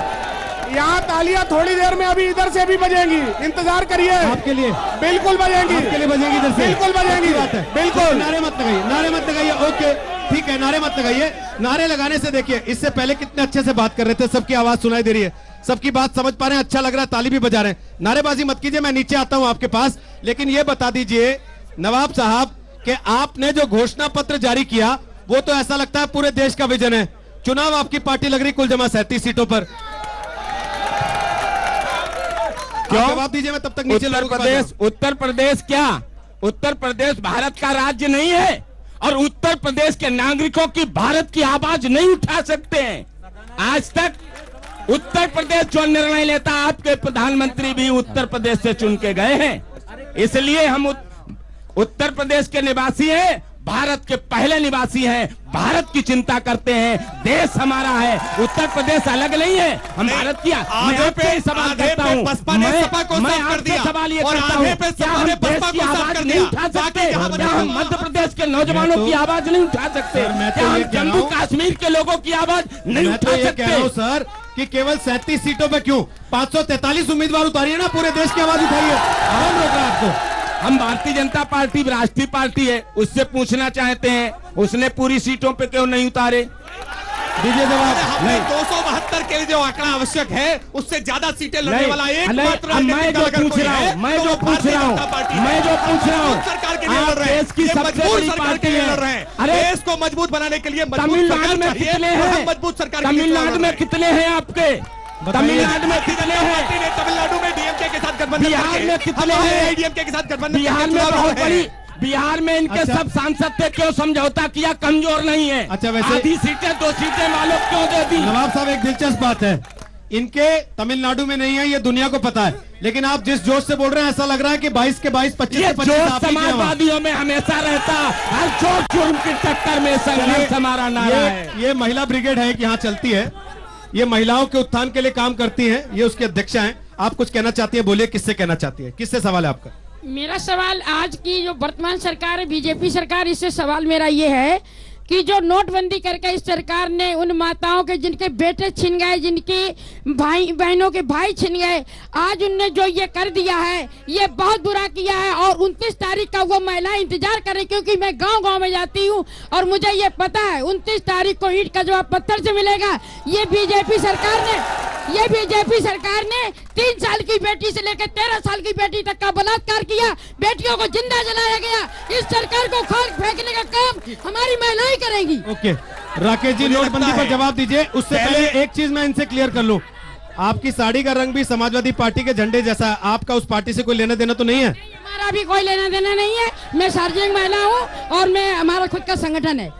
यहाँ तालियां थोड़ी देर में अभी इधर से भी बजेंगी, इंतजार करिए। आपके लिए बिल्कुल बजेंगी, आपके लिए बजेंगी इधर से, बिल्कुल बजेंगी, बात है। बिल्कुल। नारे मत लगाइए, नारे मत लगाइए। ओके ठीक है, नारे मत लगाइए। नारे लगाने से देखिए, इससे पहले कितने अच्छे से बात कर रहे थे, सबकी आवाज सुनाई दे रही है, सबकी बात समझ पा रहे हैं, अच्छा लग रहा है, ताली भी बजा रहे हैं। नारेबाजी मत कीजिए, मैं नीचे आता हूं आपके पास। लेकिन ये बता दीजिए नवाब साहब कि आपने जो घोषणा पत्र जारी किया वो तो ऐसा लगता है पूरे देश का विजन है। चुनाव आपकी पार्टी लग रही कुल जमा 37 सीटों पर। क्यों? जवाब दीजिए, मैं तब तक नीचे उत्तर प्रदेश क्या? उत्तर प्रदेश भारत का राज्य नहीं है और उत्तर प्रदेश के नागरिकों की भारत की आवाज नहीं उठा सकते हैं। आज तक उत्तर प्रदेश जो निर्णय लेता, आपके प्रधानमंत्री भी उत्तर प्रदेश से चुन के गए हैं। इसलिए हम उत्तर प्रदेश के निवासी हैं, भारत के पहले निवासी हैं, भारत की चिंता करते हैं, देश हमारा है, उत्तर प्रदेश अलग नहीं है, हम भारत की। मैं आपसे सवाल करता हूं, मैं आपसे सवाल ये करता हूं, क्या हम देश की आवाज नहीं उठा सकते? क्या हम मध्य प्रदेश के नौजवानों की आवाज नहीं उठा सकते? क्या हम जम्मू कश्मीर के लोगों की आवाज नहीं उठा सकते? सर कि केवल 37 सीटों पे क्यों 543 उम्मीदवार उतारिए ना, पूरे देश की आवाज उठाइए। कौन रोक रहा है आपको? हम भारतीय जनता पार्टी राष्ट्रीय पार्टी है, उससे पूछना चाहते हैं उसने पूरी सीटों पे क्यों नहीं उतारे? दीजिए जवाब। नहीं, 272 के लिए जो आंकड़ा आवश्यक है उससे ज्यादा सीटें लड़ने वाला एक मात्र मैं जो पूछ रहा हूँ, मैं जो पूछ रहा हूँ, सरकार के लिए लड़ रहे हैं, की सबसे बड़ी पार्टी है। अरे देश को मजबूत बनाने के लिए तमिलनाडु में कितने हैं? मजबूत सरकार, तमिलनाडु में कितने हैं आपके? तमिलनाडु में कितने हैं? तमिलनाडु में डीएमके के साथ गठबंधन, बिहार में कितने हैं? डीएमके के साथ गठबंधन, बिहार में बहुत बड़ी, बिहार में इनके अच्छा। सब सांसद थे, क्यों समझौता किया? कमजोर नहीं है। अच्छा, वैसे- आधी सीटें 2 सीटें मालूम क्यों दे दी? नवाब साहब, एक दिलचस्प बात है, इनके तमिलनाडु में नहीं है, ये दुनिया को पता है, लेकिन आप जिस जोश से बोल रहे हैं ऐसा लग रहा है कि 22 के 22, 25 ये के 25 जोश आप ही के हैं वहाँ। समाजवादियों में हमेशा रहता, हर चोर जुर्म की टक्कर में संघर्ष हमारा नारा है। ये महिला ब्रिगेड है कि यहाँ चलती है, ये महिलाओं के उत्थान के लिए काम करती है, ये उसकी अध्यक्षा हैं। आप कुछ कहना चाहती है, बोलिए, किससे कहना चाहती है, किससे सवाल है आपका? मेरा सवाल आज की जो वर्तमान सरकार है, बीजेपी सरकार, इससे सवाल मेरा ये है कि जो नोटबंदी करके इस सरकार ने उन माताओं के जिनके बेटे छिन गए, जिनके भाई बहनों के भाई छिन गए, आज उनने जो ये कर दिया है, ये बहुत बुरा किया है। और 29 तारीख का वो महिलाएं इंतजार करें, क्योंकि मैं गांव-गांव में जाती हूँ और मुझे ये पता है 29 तारीख को ईंट का जवाब पत्थर से मिलेगा। ये बीजेपी सरकार ने 3 साल की बेटी से लेकर 13 साल की बेटी तक का बलात्कार किया, बेटियों को जिंदा जलाया गया। इस सरकार को खाक फेंकने का काम हमारी महिलाएं करेंगी। ओके, राकेश जी, मुझे नोटबंदी लगता पर है- जवाब दीजिए। उससे पहले एक चीज मैं इनसे क्लियर कर लूं, आपकी साड़ी का रंग भी समाजवादी पार्टी के झंडे जैसा है, आपका उस पार्टी से कोई लेना देना तो नहीं है? हमारा भी कोई लेना देना नहीं है। मैं सार्वजनिक महिला हूँ और मैं हमारा खुद का संगठन है।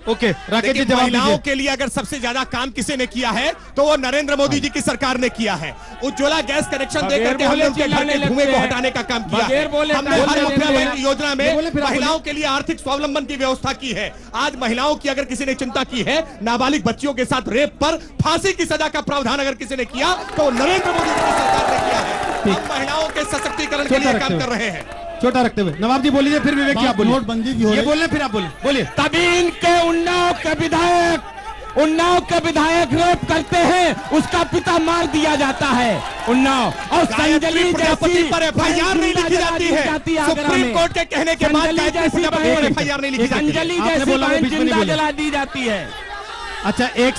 ओके, राकेश जी, लेकिन जवाब महिलाओं दीजिए। के लिए अगर सबसे ज्यादा काम किसी ने किया है तो वो नरेंद्र मोदी जी की सरकार ने किया है। उज्ज्वला गैस कनेक्शन बगैर देकर के हमने बोले उनके घर चिल्लाने के धुएं को लगते हैं। हटाने का काम किया बगैर है। बोले हमने बोले हर मुख्य बोले- बैंक योजना बोले में फिर आप महिलाओं के लिए आर्थिक स्वावलंबन की व्यवस्था की है। आज महिलाओं की अगर किसी ने चिंता की है, नाबालिग बच्चियों के साथ रेप पर फांसी की सजा का प्रावधान अगर किसी ने किया तो नरेंद्र मोदी जी की सरकार ने किया है। हम महिलाओं के सशक्तिकरण के लिए काम कर रहे हैं। छोटा रखते हुए नवाब जी बोलिए, फिर विवेक जी आप बोलिए। नोटबंदी की हो ये रही- बोल रहे, फिर आप बोलिए, बोलिए। तभी इनके उन्नाव के विधायक रेप करते हैं, उसका पिता मार दिया जाता है उन्नाव। और संजली प्रजापति पर एफआईआर नहीं लिखी जाती है। सुप्रीम कोर्ट के कहने के बाद गायत्री प्रजापति पर एफआईआर नहीं लिखी जाती है। संजली आपने जैसी बोला, वो बहन बीच में नहीं जिंदा बोले। जला दी जाती है। अच्छा, एक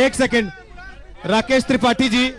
सेकंड, राकेश त्रिपाठी जी,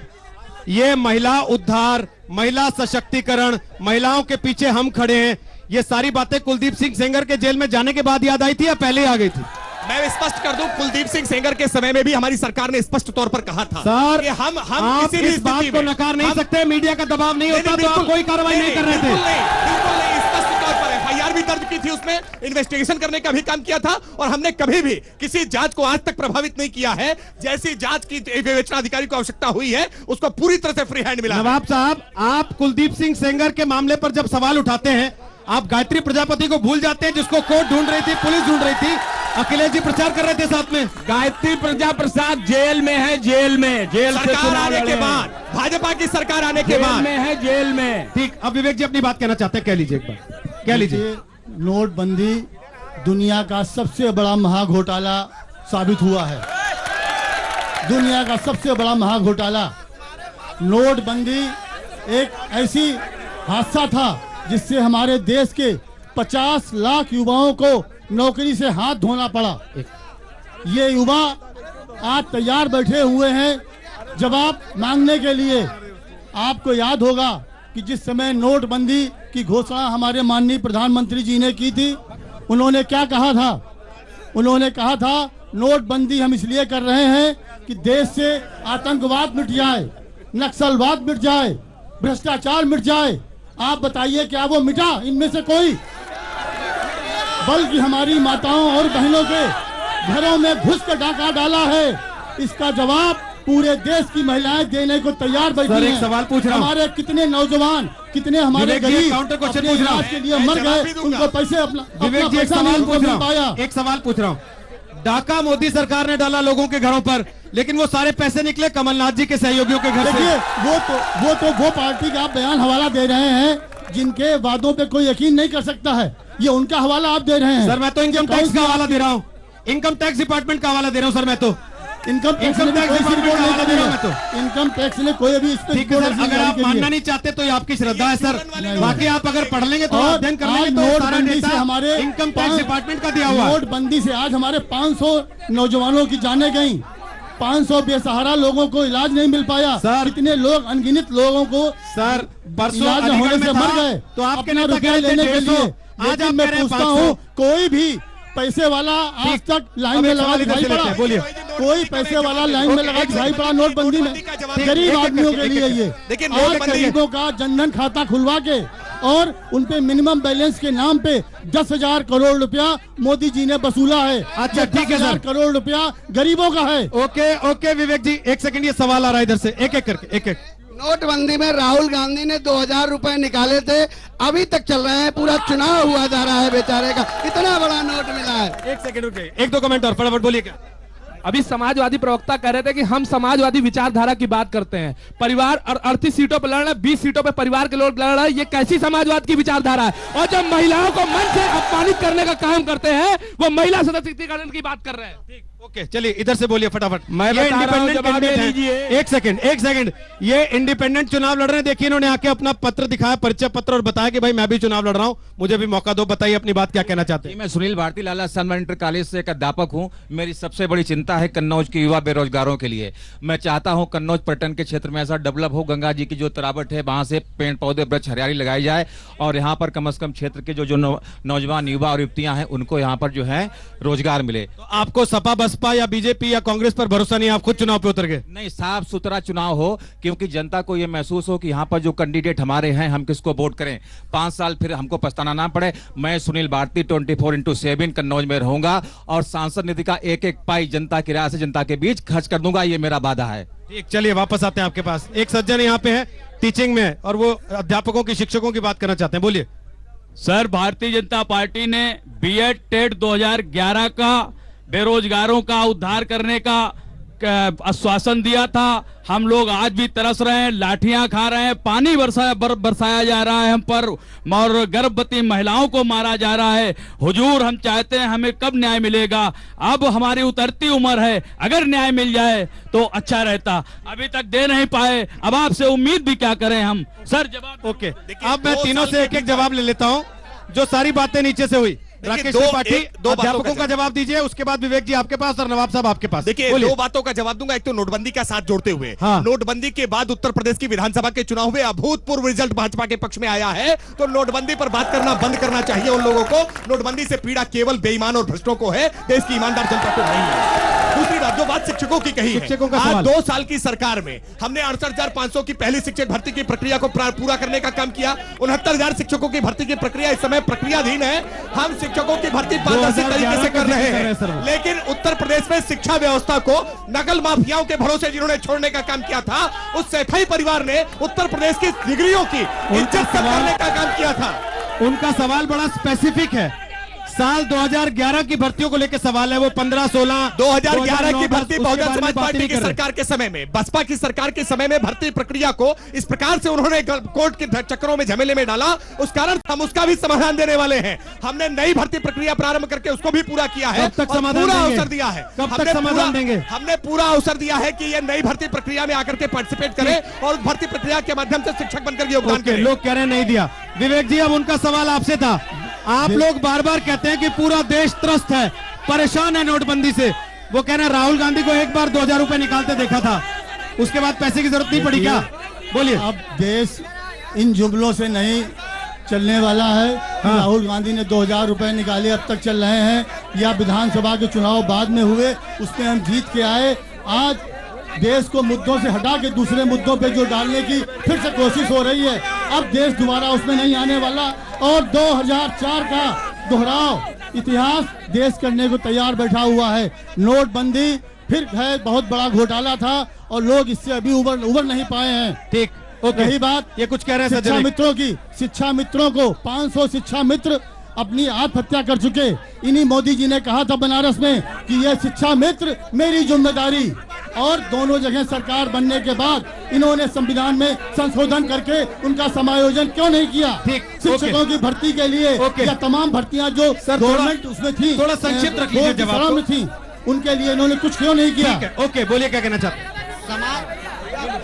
ये महिला उद्धार, महिला सशक्तिकरण, महिलाओं के पीछे हम खड़े हैं, ये सारी बातें कुलदीप सिंह सेंगर के जेल में जाने के बाद याद आई थी या पहले आ गई थी? मैं स्पष्ट कर दूं, कुलदीप सिंह सेंगर के समय में भी हमारी सरकार ने स्पष्ट तौर पर कहा था सर, कि हम आप किसी भी इस बात स्थिति को में- नकार नहीं हम- सकते, मीडिया का दबाव नहीं होता तो आप बिल्कुल- कोई कार्रवाई नहीं कर रहे थे। बिल्कुल नहीं, स्पष्ट तौर पर एफआईआर भी दर्ज की थी, उसमें इन्वेस्टिगेशन करने का भी काम किया था और हमने कभी भी किसी जांच को आज तक प्रभावित नहीं किया है। जैसी जांच की विवेचना अधिकारी को आवश्यकता हुई है, उसको पूरी तरह से फ्री हैंड मिला है। नवाब साहब, आप कुलदीप सिंह सेंगर के मामले पर जब सवाल उठाते हैं, आप गायत्री प्रजापति को भूल जाते हैं, जिसको कोर्ट ढूंढ रही थी, पुलिस ढूंढ रही थी, अखिलेश जी प्रचार कर रहे थे साथ में। गायत्री प्रजा प्रसाद जेल में है, जेल से सरकार चुनाव आने के लड़े। बाद, भाजपा की सरकार आने के जेल बाद में है, जेल में। ठीक, अब विवेक जी अपनी बात कहना चाहते हैं, कह लीजिए एक बार, कह लीजिए। देखिए, नोटबंदी दुनिया का सबसे बड़ा महाघोटाला साबित हुआ है। दुनिया का सबसे बड़ा महाघोटाला नोटबंदी एक ऐसी हादसा था जिससे हमारे देश के 50 लाख युवाओं को नौकरी से हाथ धोना पड़ा। ये युवा आज तैयार बैठे हुए हैं जवाब मांगने के लिए। आपको याद होगा कि जिस समय नोटबंदी की घोषणा हमारे माननीय प्रधानमंत्री जी ने की थी, उन्होंने क्या कहा था? उन्होंने कहा था नोटबंदी हम इसलिए कर रहे हैं कि देश से आतंकवाद मिट जाए, नक्सलवाद मिट जाए, भ्रष्टाचार मिट जाए। आप बताइए क्या वो मिटा इनमें से कोई? बल्कि हमारी माताओं और बहनों के घरों में घुस कर डाका डाला है। इसका जवाब पूरे देश की महिलाएं देने को तैयार बैठी सर, एक हैं। सवाल पूछ रहा हूं। हमारे कितने नौजवान, कितने हमारे विवेक जी, गरीब काउंटर क्वेश्चन अपने पूछ रहा हूं। इलाज के लिए मैं मर जवाब गए, भी दूंगा। उनको पैसे अपना विवेक जी, एक पैसा सवाल नहीं पूछ रहा मिल पाया। हूं, एक सवाल पूछ रहा हूं। डाका मोदी सरकार ने डाला लोगों के घरों पर, लेकिन वो सारे पैसे निकले कमलनाथ जी के सहयोगियों के घर देखिए, से। वो पार्टी का आप बयान हवाला दे रहे हैं जिनके वादों पे कोई यकीन नहीं कर सकता है। ये उनका हवाला आप दे रहे हैं। सर, मैं तो इनकम ये कौन टैक्स सी का हवाला दे रहा हूं, इनकम टैक्स डिपार्टमेंट का हवाला दे रहा हूं सर। मैं तो इनकम टैक्स इनकम ने टैक्स कोई डिपार्टमेंट रिपोर्ट का नहीं हवाला दे रहा हूं मैं दिया। इनकम टैक्स ने कोई अभी इस पे ठीक है रिपोर्ट सर, नहीं अगर जारी आप की है। मानना नहीं चाहते तो ये आपकी श्रद्धा है सर, बाकी आप अगर पढ़ लेंगे तो और अध्ययन कर आज लेंगे तो सारा नोटबंदी से डेटा हमारे इनकम टैक्स डिपार्टमेंट का दिया हुआ है। नोटबंदी से आज हमारे 500 नौजवानों की जाने गई, 500 बेसहारा लोगों को इलाज नहीं मिल पाया। सर, कितने लोग, अनगिनत लोगों को सर, परसों इलाज अलीगढ़ होने में से था, मर गए तो आपके अपना नेता रुपया कह रहे थे लेने के 150, लिए। आज लेकिन आप मैं कह रहे हैं पूछता 500। हूँ, कोई भी पैसे वाला आज ठीक। तक लाइन अब में एक लगा सवाल इधर दिखाई से लेते पड़ा? हैं, बोलिए। कोई पैसे वाला लाइन में लगा दिखाई पड़ा नोटबंदी में? गरीब आदमियों के लिए ये देखिए, आज नोटबंदी गरीबों का जनधन खाता खुलवा के और उन पे मिनिमम बैलेंस के नाम पे 10,000 करोड़ रुपया मोदी जी ने वसूला है। अच्छा, ठीक है सर। 10,000 करोड़ रुपया गरीबों का है। ओके ओके विवेक जी, एक सेकंड, ये सवाल आ रहा है इधर से, एक एक करके, एक एक। नोटबंदी में राहुल गांधी ने 2,000 रुपए निकाले थे, अभी तक चल रहे हैं, पूरा चुनाव हुआ जा रहा है बेचारे का, इतना बड़ा नोट मिला है। एक सेकंड रुकिए, एक दो कमेंट और फटाफट बोलिए। क्या अभी समाजवादी प्रवक्ता कह रहे थे कि हम समाजवादी विचारधारा की बात करते हैं, परिवार और 38 सीटों पर लड़ रहे हैं, 20 सीटों पर परिवार के लोग लड़ रहे हैं, ये कैसी समाजवाद की विचारधारा है? और जब महिलाओं को मन से अपमानित करने का काम करते हैं, वो महिला सशक्तिकरण की बात कर रहे हैं। ठीक, ओके, चलिए इधर से बोलिए फटाफट। मैं बता रहा हूं, जवाब दे दीजिए। एक सेकंड, ये इंडिपेंडेंट चुनाव लड़ रहे हैं। देखिए, इन्होंने आके अपना पत्र दिखाया, परिचय पत्र, और बताया कि भाई मैं भी चुनाव लड़ रहा हूं, मुझे भी मौका दो, बताइए अपनी बात क्या कहना चाहते हैं। मैं सुनील भारती लाला सनमन इंटर कॉलेज से एक अध्यापक हूं। मेरी सबसे बड़ी चिंता है कन्नौज के युवा बेरोजगारों के लिए। मैं चाहता हूं कन्नौज पर्यटन के क्षेत्र में ऐसा डेवलप हो, गंगा जी की जो तरावट है वहां से पेड़ पौधे वृक्ष हरियाली लगाई जाए, और यहाँ पर कम से कम क्षेत्र के जो नौजवान युवा और युवतियां हैं उनको यहाँ पर जो है रोजगार मिले। तो आपको सपा बसपा या बीजेपी या कांग्रेस पर भरोसा नहीं, आप खुद चुनाव पे उतर गए? नहीं, साफ सुथरा चुनाव हो, क्योंकि जनता को यह महसूस हो कि यहाँ पर जो कैंडिडेट हमारे हैं हम किसको वोट करें, 5 साल फिर हमको पछताना ना पड़े। मैं सुनील भारती 24/7 कन्नौज में रहूंगा और सांसद निधि का एक एक पाई जनता की राय से जनता के बीच खर्च कर दूंगा, ये मेरा वादा है। ठीक, चलिए वापस आते हैं आपके पास। एक सज्जन यहाँ पे है टीचिंग में, और वो अध्यापकों की, शिक्षकों की बात करना चाहते हैं, बोलिए। सर, भारतीय जनता पार्टी ने बीएड टेट 2011 का बेरोजगारों का उद्धार करने का आश्वासन दिया था। हम लोग आज भी तरस रहे हैं, लाठियां खा रहे हैं, पानी बरसाया जा रहा है हम पर, और गर्भवती महिलाओं को मारा जा रहा है। हुजूर, हम चाहते हैं, हमें कब न्याय मिलेगा? अब हमारी उतरती उम्र है, अगर न्याय मिल जाए तो अच्छा रहता। अभी तक दे नहीं पाए, अब आपसे उम्मीद भी क्या करें हम? सर जवाब। ओके, अब मैं तीनों से एक एक जवाब ले लेता हूँ, जो सारी बातें नीचे से हुई। राकेश त्रिपाठी, अध्यापकों का जवाब दीजिए, उसके बाद विवेक जी आपके पास और नवाब साहब आपके पास। देखिए, 2 बातों का जवाब दूंगा। एक तो नोटबंदी का साथ जोड़ते हुए, नोटबंदी के बाद उत्तर प्रदेश की विधानसभा के चुनाव में अभूतपूर्व रिजल्ट भाजपा के पक्ष में आया है, तो नोटबंदी पर बात करना बंद करना चाहिए उन लोगों को। नोटबंदी से पीड़ा केवल बेईमान और भ्रष्टों को है, देश की ईमानदार जनता को नहीं है। दूसरी बात, जो बात शिक्षकों की कही है, आज 2 साल की सरकार में हमने 68,500 की पहली शिक्षक भर्ती की प्रक्रिया को पूरा करने का काम किया। 69,000 शिक्षकों की भर्ती की प्रक्रिया इस समय प्रक्रियाधीन है। हम शिक्षकों की भर्ती पारदर्शी तरीके से कर रहे हैं, लेकिन उत्तर प्रदेश में शिक्षा व्यवस्था को नकल माफियाओं के भरोसे जिन्होंने छोड़ने का काम किया था, उस सैफई परिवार ने उत्तर प्रदेश की डिग्रियों की इज्जत करने का काम किया था। उनका सवाल बड़ा स्पेसिफिक है, साल 2011 की भर्तियों को लेकर सवाल है। वो 15-16 2011 की भर्ती बहुजन समाज पार्टी की सरकार के समय में, बसपा की सरकार के समय में भर्ती प्रक्रिया को इस प्रकार से उन्होंने कोर्ट के चक्करों में झमेले में डाला, उस कारण हम उसका भी समाधान देने वाले हैं। हमने नई भर्ती प्रक्रिया प्रारंभ करके उसको भी पूरा किया है, पूरा अवसर दिया है। कब तक समाधान देंगे? हमने पूरा अवसर दिया है कि ये नई भर्ती प्रक्रिया में आकर के पार्टिसिपेट करें और भर्ती प्रक्रिया के माध्यम से शिक्षक बनकर योगदान करें। लोग कह रहे हैं नहीं दिया। विवेक जी, अब उनका सवाल आपसे था। आप लोग बार बार कहते हैं कि पूरा देश त्रस्त है, परेशान है नोटबंदी से। वो कह रहे हैं राहुल गांधी को एक बार 2,000 रुपए निकालते देखा था, उसके बाद पैसे की जरूरत नहीं पड़ी क्या? बोलिए। अब देश इन जुमलों से नहीं चलने वाला है। राहुल गांधी ने 2,000 रुपए निकाले, अब तक चल रहे हैं, या विधानसभा के चुनाव बाद में हुए, उसमें हम जीत के आए। आज देश को मुद्दों से हटा के दूसरे मुद्दों पे जो डालने की फिर से कोशिश हो रही है, अब देश दोबारा उसमें नहीं आने वाला। और 2004 का दोहराव इतिहास देश करने को तैयार बैठा हुआ है। नोटबंदी फिर है बहुत बड़ा घोटाला था और लोग इससे अभी उबर नहीं पाए हैं। ठीक, ओके। यही बात ये कुछ कह रहे हैं शिक्षा मित्रों की। शिक्षा मित्रों को 500 शिक्षा मित्र अपनी आत्महत्या कर चुके। इन्हीं मोदी जी ने कहा था बनारस में कि ये शिक्षा मित्र मेरी जिम्मेदारी, और दोनों जगह सरकार बनने के बाद इन्होंने संविधान में संशोधन करके उनका समायोजन क्यों नहीं किया? ठीक, शिक्षकों की भर्ती के लिए या तमाम भर्तियां जो गवर्नमेंट उसमें थी, थोड़ा संक्षिप्त रख लीजिए जवाब में थी, उनके लिए इन्होंने कुछ क्यों नहीं किया? ओके, बोलिए क्या कहना चाहते हैं?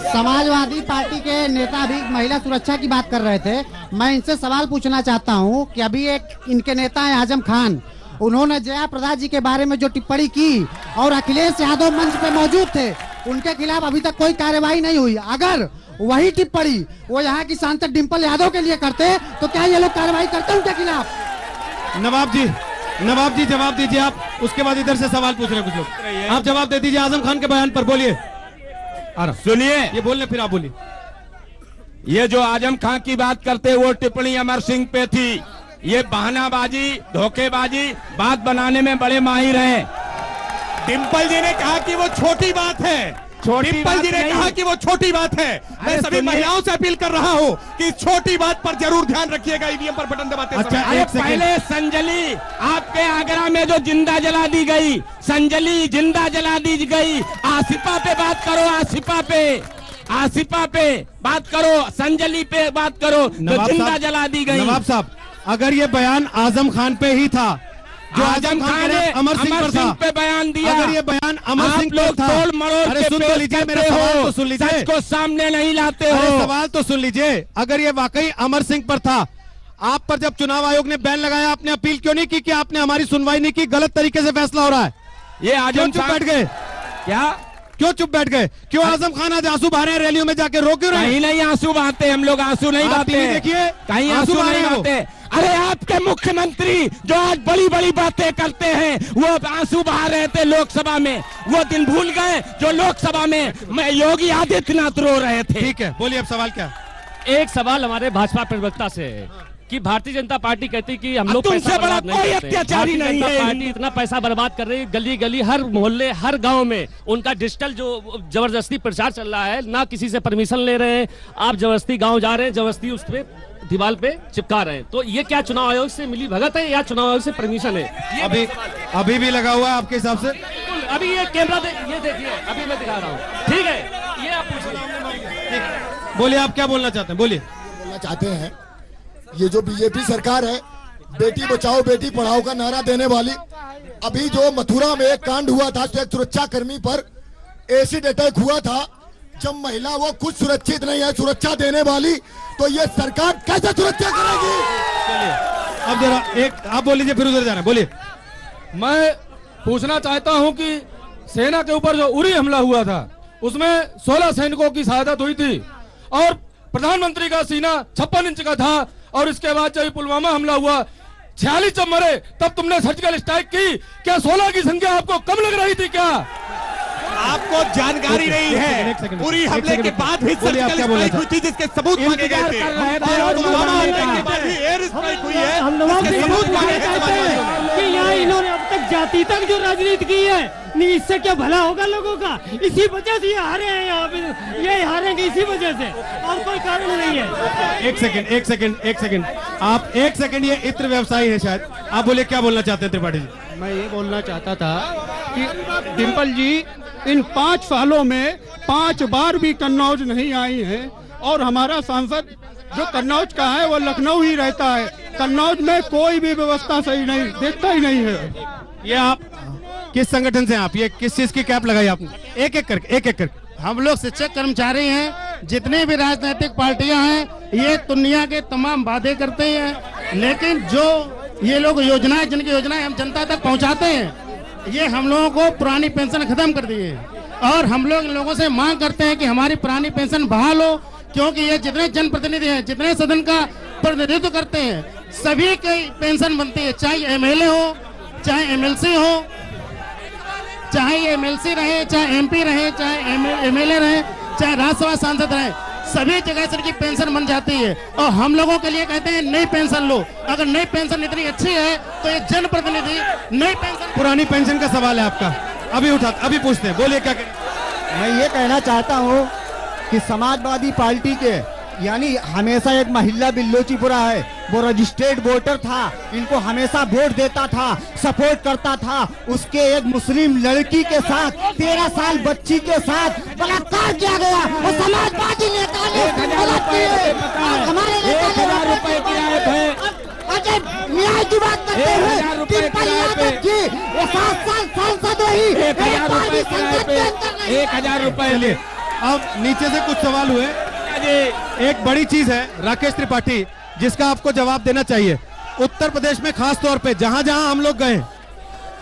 समाजवादी पार्टी के नेता भी महिला सुरक्षा की बात कर रहे थे। मैं इनसे सवाल पूछना चाहता हूं कि अभी एक इनके नेता है आजम खान, उन्होंने जया प्रदा जी के बारे में जो टिप्पणी की और अखिलेश यादव मंच पे मौजूद थे, उनके खिलाफ अभी तक कोई कार्रवाई नहीं हुई। अगर वही टिप्पणी वो यहाँ की सांसद डिंपल यादव के लिए करते तो क्या ये लोग कार्रवाई करते उनके खिलाफ? नवाब जी, नवाब जी जवाब दीजिए आप, उसके बाद इधर से सवाल पूछ रहे हैं कुछ लोग। आप जवाब दे दीजिए आजम खान के बयान पर, बोलिए। सुनिए, ये बोलने फिर आप बोलिए। ये जो आजम खान की बात करते वो टिप्पणी अमर सिंह पे थी। ये बहानाबाजी, धोखेबाजी, बात बनाने में बड़े माहिर हैं। डिम्पल जी ने कहा कि वो छोटी बात है। डिम्पल जी ने कहा कि वो छोटी बात है। मैं सभी महिलाओं से अपील कर रहा हूं कि छोटी बात पर जरूर ध्यान रखिएगा ईवीएम पर बटन दबाते समय। अच्छा, एक पहले संजली आपके आगरा में जो जिंदा जला दी गई, संजली जिंदा जला दी गई, आसिफा पे बात करो, आसिफा पे बात करो, संजली पे बात करो, जो जिंदा जला दी गई। नवाब साहब, अगर ये बयान आजम खान पे ही था जो आजम खान ने अमर सिंह पे बयान दिया, अगर ये बयान अमर सिंह पे था, अरे सुन तो लीजिए, मेरा सवाल तो सुन लीजिए, सच को सामने नहीं लाते हो। अरे सवाल तो सुन लीजिए, अगर ये वाकई अमर सिंह पर था, आप पर जब चुनाव आयोग ने बैन लगाया आपने अपील क्यों नहीं की कि आपने हमारी सुनवाई नहीं की, गलत तरीके से फैसला हो रहा है? ये आजम चुप बैठ गए क्या? क्यों चुप बैठ गए? क्यों आजम खान आज आंसू बहा रहे हैं रैलियों में जाके, रो क्यों रहे हैं? कहीं नहीं आंसू बहाते, हम लोग आंसू नहीं बहाते। देखिए कहीं आंसू नहीं बहाते। अरे आपके मुख्यमंत्री जो आज बड़ी बड़ी बातें करते हैं वो आंसू बहा रहे थे लोकसभा में, वो दिन भूल गए जो लोकसभा में योगी आदित्यनाथ रो रहे थे। ठीक है, बोलिए अब सवाल क्या? एक सवाल हमारे भाजपा प्रवक्ता से है कि भारतीय जनता पार्टी कहती कि हम लोग तुमसे बड़ा कोई अत्याचारी नहीं है। पार्टी इतना पैसा बर्बाद कर रही है, गली गली हर मोहल्ले हर गांव में उनका डिजिटल जो जबरदस्ती प्रचार चल रहा है, ना किसी से परमिशन ले रहे हैं, आप जबरदस्ती गांव जा रहे हैं, जबरदस्ती उस पे दीवार पे चिपका रहे हैं। तो ये क्या चुनाव आयोग से मिली भगत है या चुनाव आयोग से परमिशन है? अभी भी लगा हुआ है आपके हिसाब से? अभी ये कैमरा ये देखिए, अभी मैं दिखा रहा हूँ, ठीक है, ये आप पूछिए। बोलिए, आप क्या बोलना चाहते हैं, बोलिए। बोलना चाहते हैं, ये जो बीजेपी सरकार है, बेटी बचाओ बेटी पढ़ाओ का नारा देने वाली, अभी जो मथुरा में एक कांड हुआ था, तो एक सुरक्षा कर्मी पर एसिड अटैक हुआ था, जब महिला वो खुद सुरक्षित नहीं है सुरक्षा देने वाली, तो ये सरकार कैसे सुरक्षा करेगी? चलिए अब जरा एक आप बोल लीजिए, फिर उधर जाना, बोलिए। मैं पूछना चाहता हूं कि सेना के ऊपर जो उरी हमला हुआ था उसमें 16 सैनिकों की शहादत हुई थी और प्रधानमंत्री का सीना 56 इंच का था, और इसके बाद जब पुलवामा हमला हुआ 46 जब मरे तब तुमने सर्जिकल स्ट्राइक की, क्या 16 की संख्या आपको कम लग रही थी क्या? आपको जानकारी नहीं है, पूरी हमले के बाद भी सर्जिकल स्ट्राइक हुई थी जिसके सबूत मांगे गए थे, और पुलवामा हमले के बाद भी एयर स्ट्राइक हुई है, जिसके सबूत मांगे गए कि यहाँ इन्होंने अब तक जाति तक जो राजनीति की है, नहीं इससे क्या भला होगा लोगों का? इसी वजह से ये हारे हैं, यहाँ पे ये हारेंगे इसी वजह से, और कोई कारण नहीं है। एक सेकंड, आप एक सेकंड, ये इत्र व्यवसायी है शायद, आप बोले क्या बोलना चाहते हैं त्रिपाठी जी? मैं ये बोलना चाहता था कि डिम्पल जी इन 5 सालों में 5 बार भी कन्नौज नहीं आई हैं, और हमारा सांसद जो कन्नौज का है वो लखनऊ ही रहता है, कन्नौज में कोई भी व्यवस्था सही नहीं, देखता ही नहीं है। ये आप किस संगठन से, आप ये किस चीज की कैप लगाई आपने? एक एक करके। हम लोग शिक्षक कर्मचारी हैं, जितने भी राजनीतिक पार्टियां हैं ये दुनिया के तमाम वादे करते हैं, लेकिन जो ये लोग योजनाएं, जिनकी योजनाएं हम जनता तक पहुंचाते हैं, ये हम लोगों को पुरानी पेंशन खत्म कर दी है, और हम लोग इन लोगों से मांग करते हैं कि हमारी पुरानी पेंशन बहाल हो, क्योंकि ये जितने जनप्रतिनिधि हैं, जितने सदन का प्रतिनिधित्व करते हैं, सभी की पेंशन बनती है, चाहे एमएलए हो, चाहे एमएलसी हो, चाहे एमएलसी रहे, चाहे एमपी रहे, चाहे एमएलए रहे, चाहे राज्यसभा सांसद रहे, सभी जगह से इनकी पेंशन बन जाती है। और हम लोगों के लिए कहते हैं नई पेंशन लो, अगर नई पेंशन इतनी अच्छी है तो ये जनप्रतिनिधि नई पेंशन। पुरानी पेंशन का सवाल है आपका, अभी पूछते हैं, बोलिए क्या करें? मैं ये कहना चाहता हूँ कि समाजवादी पार्टी के यानी हमेशा एक महिला बिल्लोचीपुरा है, वो रजिस्टर्ड वोटर था, इनको हमेशा वोट देता था, सपोर्ट करता था, उसके एक मुस्लिम लड़की के साथ 13 साल बच्ची के साथ बलात्कार किया गया, वो समाजवादी नेता ने 1000 रुपए किराए थे। अजय न्याय की बात करते हुए 7 साल सांसद रही, 1000 रुपए। अब नीचे से कुछ सवाल हुए, एक बड़ी चीज है राकेश त्रिपाठी जिसका आपको जवाब देना चाहिए। उत्तर प्रदेश में खास तौर पे जहां जहां हम लोग गए,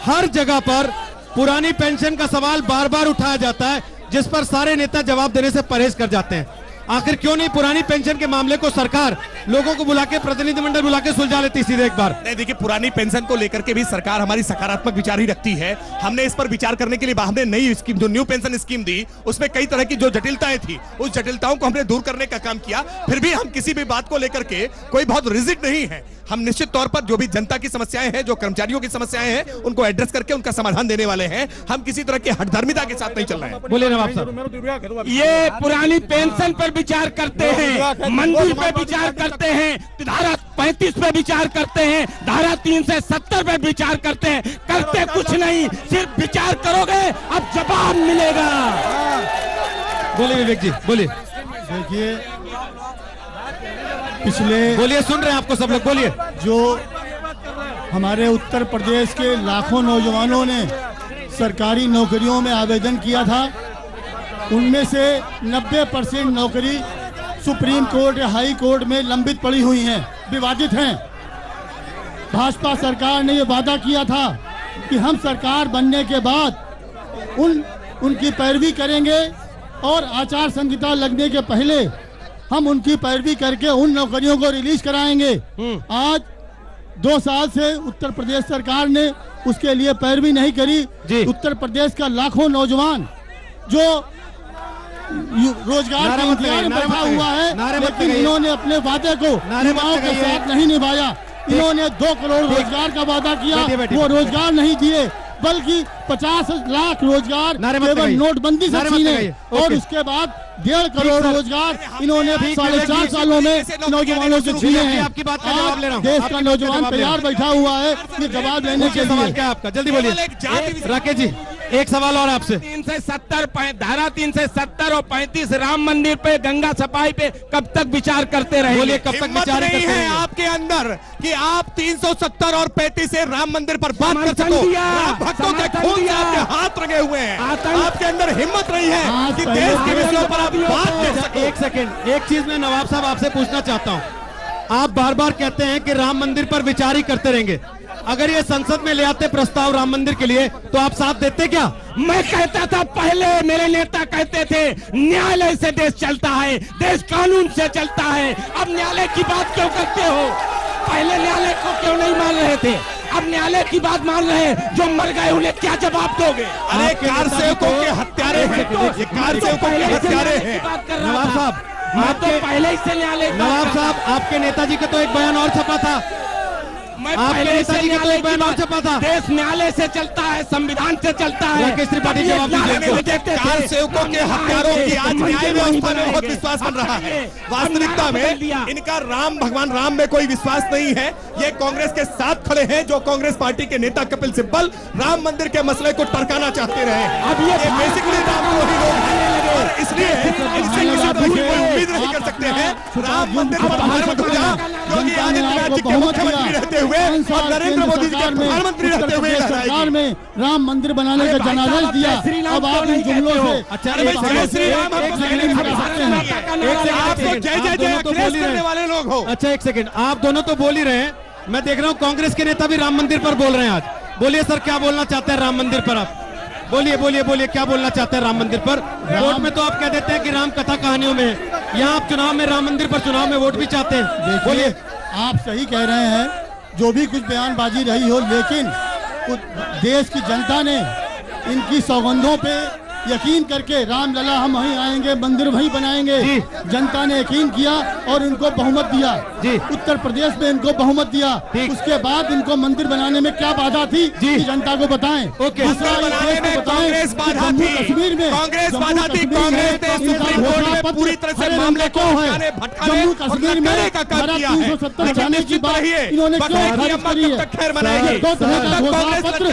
हर जगह पर पुरानी पेंशन का सवाल बार बार उठाया जाता है, जिस पर सारे नेता जवाब देने से परहेज कर जाते हैं। आखिर क्यों नहीं पुरानी पेंशन के मामले को सरकार लोगों को बुला के, प्रतिनिधिमंडल बुला के सुलझा लेती सीधे एक बार। नहीं, देखिए पुरानी पेंशन को लेकर के भी सरकार हमारी सकारात्मक विचार ही रखती है। हमने इस पर विचार करने के लिए हमने नई स्कीम, जो न्यू पेंशन स्कीम दी, उसमें कई तरह की जो जटिलताएं थी, उस जटिलताओं को हमने दूर करने का काम किया। फिर भी हम किसी भी बात को लेकर के कोई बहुत रिजिड नहीं है। हम निश्चित तौर पर जो भी जनता की समस्याएं हैं, जो कर्मचारियों की समस्याएं हैं, उनको एड्रेस करके उनका समाधान देने वाले हैं। हम किसी तरह की हठधर्मिता के साथ नहीं चल रहे हैं। बोलिए नवाब साहब। ये पुरानी पेंशन पर विचार करते हैं, मंदिर पे विचार करते हैं, धारा 35 पे विचार करते हैं, धारा 370 पे विचार करते हैं, करते कुछ नहीं, सिर्फ विचार करोगे अब जवाब मिलेगा। बोलिए विवेक जी, बोलिए। देखिए, पिछले, बोलिए, सुन रहे हैं आपको सब लोग, बोलिए। जो हमारे उत्तर प्रदेश के लाखों नौजवानों ने सरकारी नौकरियों में आवेदन किया था, उनमें से 90% नौकरी सुप्रीम कोर्ट या हाई कोर्ट में लंबित पड़ी हुई हैं, विवादित हैं। भाजपा सरकार ने ये वादा किया था कि हम सरकार बनने के बाद उनकी पैरवी करेंगे और आचार संहिता लगने के पहले हम उनकी पैरवी करके उन नौकरियों को रिलीज कराएंगे। आज 2 साल से उत्तर प्रदेश सरकार ने उसके लिए पैरवी नहीं करी। उत्तर प्रदेश का लाखों नौजवान जो रोजगार के इंतजार में बैठा हुआ है, लेकिन इन्होंने अपने वादे को युवाओं के साथ नहीं निभाया। इन्होंने 2 करोड़ रोजगार का वादा किया, वो रोजगार नहीं दिए, बल्कि 50 लाख रोजगार केवल नोटबंदी से छीने, और उसके बाद 1.5 करोड़ रोजगार इन्होंने 4.5 सालों में नौजवानों से छीने हैं। आपकी बात का जवाब ले रहा हूं। देश का नौजवान तैयार बैठा हुआ है ये जवाब लेने के लिए। सवाल क्या है आपका, जल्दी बोलिए। राकेश जी, एक सवाल और आपसे। 370 धारा 370 और 35 राम मंदिर पे, गंगा सफाई पे कब तक विचार करते रहे? बोलिए, कब तक विचार नहीं करते है आपके अंदर कि आप 370 और 35 से राम मंदिर पर बात कर सको? राम भक्तों के खून से आपके हाथ रंगे हुए हैं, आपके अंदर हिम्मत नहीं है कि देश के विषयों पर आप बात कर सको। एक सेकंड, एक चीज मैं नवाब साहब आपसे पूछना चाहता हूं। आप बार बार कहते हैं कि राम मंदिर पर विचार ही करते रहेंगे। अगर ये संसद में ले आते प्रस्ताव राम मंदिर के लिए, तो आप साथ देते क्या? मैं कहता था, पहले मेरे नेता कहते थे न्यायालय से देश चलता है, देश कानून से चलता है। अब न्यायालय की बात क्यों करते हो? पहले न्यायालय को क्यों नहीं मान रहे थे, अब न्यायालय की बात मान रहे हैं? जो मर गए उन्हें क्या जवाब दोगे? अरे कार सेवकों के हत्यारे हैं, ये कार सेवकों के हत्यारे हैं। नवाब साहब, मैं तो पहले ही से न्यायालय, नवाब साहब, आपके नेताजी का तो एक बयान और छपा था, मैं आपके पहले से नेताजी का तो एक बयान और छपा था। देश न्यायालय से चलता है, संविधान से चलता है। राकेश त्रिपाठी जवाब दीजिए। कार सेवकों के हत्यारों की आज न्याय व्यवस्था में बहुत विश्वास बन रहा है। वास्तविकता में इनका भगवान राम में कोई विश्वास नहीं है। ये कांग्रेस के साथ खड़े हैं, जो कांग्रेस पार्टी के नेता कपिल सिब्बल राम मंदिर के मसले को टरकाना चाहते रहे। अब ये बेसिकली रामद्रोही लोग हैं, और इसलिए इनसे किसी तरह की कोई उम्मीद नहीं कर सकते हैं। राम मंदिर पर भारत हो जा, योगी आदित्यनाथ जी के मुख्यमंत्री रहते हुए और नरेंद्र मोदी जी के प्रधानमंत्री रहते हुए सरकार में राम मंदिर बनाने का जनादेश दिया। अब आप इन जुमलों से जय श्री राम आपको जय जय जय अखिलेश करने वाले लोग हो। अच्छा, एक सेकंड, आप दोनों तो बोल ही रहे हैं, मैं देख रहा हूं कांग्रेस के नेता भी राम मंदिर पर बोल रहे हैं आज। बोलिए सर, क्या बोलना चाहते हैं राम मंदिर पर आप? बोलिए बोलिए बोलिए, क्या बोलना चाहते हैं राम मंदिर पर? वोट में तो आप कह देते हैं कि राम कथा कहानियों में, यहाँ आप चुनाव में राम मंदिर पर चुनाव में वोट भी चाहते हैं। बोलिए, आप सही कह रहे हैं, जो भी कुछ बयानबाजी रही हो, लेकिन देश की जनता ने इनकी सौगंधों पे यकीन करके रामलला हम वहीं आएंगे, मंदिर वहीं बनाएंगे, जनता ने यकीन किया और इनको बहुमत दिया। उत्तर प्रदेश में इनको बहुमत दिया। उसके बाद इनको मंदिर बनाने में क्या बाधा थी कि जनता को बताएं। दूसरा देश को बताएं, जम्मू कश्मीर में कांग्रेस बाधा थी, कांग्रेस ने सुप्रीम कोर्ट में पूरी तरह से मामले को है। जम्मू कश्मीर में धारा 370 हटाने की बात इन्होंने क्यों खारिज करी है? 2 तरह का घोषणापत्र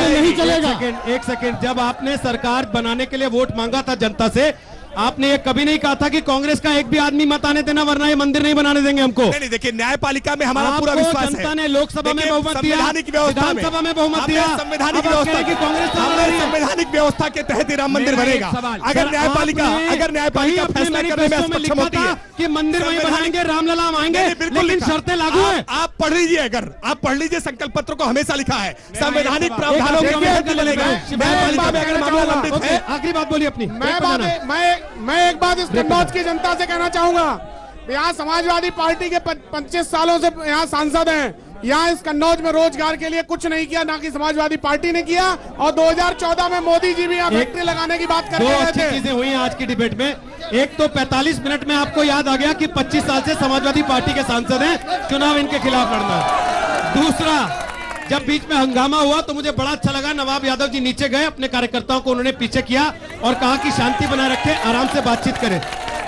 नहीं चलेगा। एक सेकंड, जब आपने सरकार बनाने के लिए वोट मांगा था जनता से, आपने ये कभी नहीं कहा था कि कांग्रेस का एक भी आदमी मत आने देना, वरना ये मंदिर नहीं बनाने देंगे हमको। नहीं, देखिए न्यायपालिका में हमारा पूरा विश्वास है। जनता ने लोकसभा में बहुमत दिया, विधानसभा में बहुमत दिया, संवैधानिक व्यवस्था की संवैधानिक व्यवस्था के तहत ही राम मंदिर बनेगा। अगर न्यायपालिका फैसला करने में सक्षम होती है कि मंदिर वहीं बनाएंगे, रामलला आएंगे, लेकिन शर्तें लागू है। आप पढ़ लीजिए, अगर आप पढ़ लीजिए संकल्प पत्र को, हमेशा लिखा है संवैधानिक प्रावधानों के तहत बनेगा। न्यायपालिका में अगर मामला लंबित है। आखिरी बात बोलिए अपनी। मैं एक बात इस कन्नौज की जनता से कहना चाहूंगा, यहाँ समाजवादी पार्टी के 25 सालों से यहाँ सांसद हैं। यहाँ इस कन्नौज में रोजगार के लिए कुछ नहीं किया, ना कि समाजवादी पार्टी ने किया। और 2014 में मोदी जी भी यहाँ फैक्ट्री लगाने की बात कर दो रहे अच्छी थे। चीजें हुई हैं आज की डिबेट में। एक तो 45 मिनट में आपको याद आ गया कि 25 साल से समाजवादी पार्टी के सांसद हैं, चुनाव इनके खिलाफ लड़ना है। दूसरा, जब बीच में हंगामा हुआ तो मुझे बड़ा अच्छा लगा, नवाब यादव जी नीचे गए, अपने कार्यकर्ताओं को उन्होंने पीछे किया और कहा कि शांति बनाए रखें, आराम से बातचीत करें।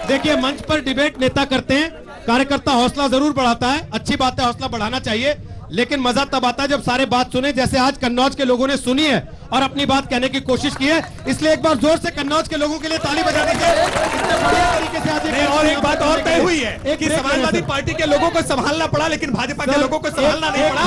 देखिए, मंच पर डिबेट नेता करते हैं, कार्यकर्ता हौसला जरूर बढ़ाता है, अच्छी बात है, हौसला बढ़ाना चाहिए, लेकिन मजा तब आता है जब सारे बात सुने, जैसे आज कन्नौज के लोगों ने सुनी है और अपनी बात कहने की कोशिश की है। इसलिए एक बार जोर से कन्नौज के लोगों के लिए ताली बजा दीजिए। इतने बढ़िया तरीके से आज और एक बात और तय हुई है कि समाजवादी पार्टी के लोगों को संभालना पड़ा, लेकिन भाजपा के लोगों को संभालना नहीं पड़ा।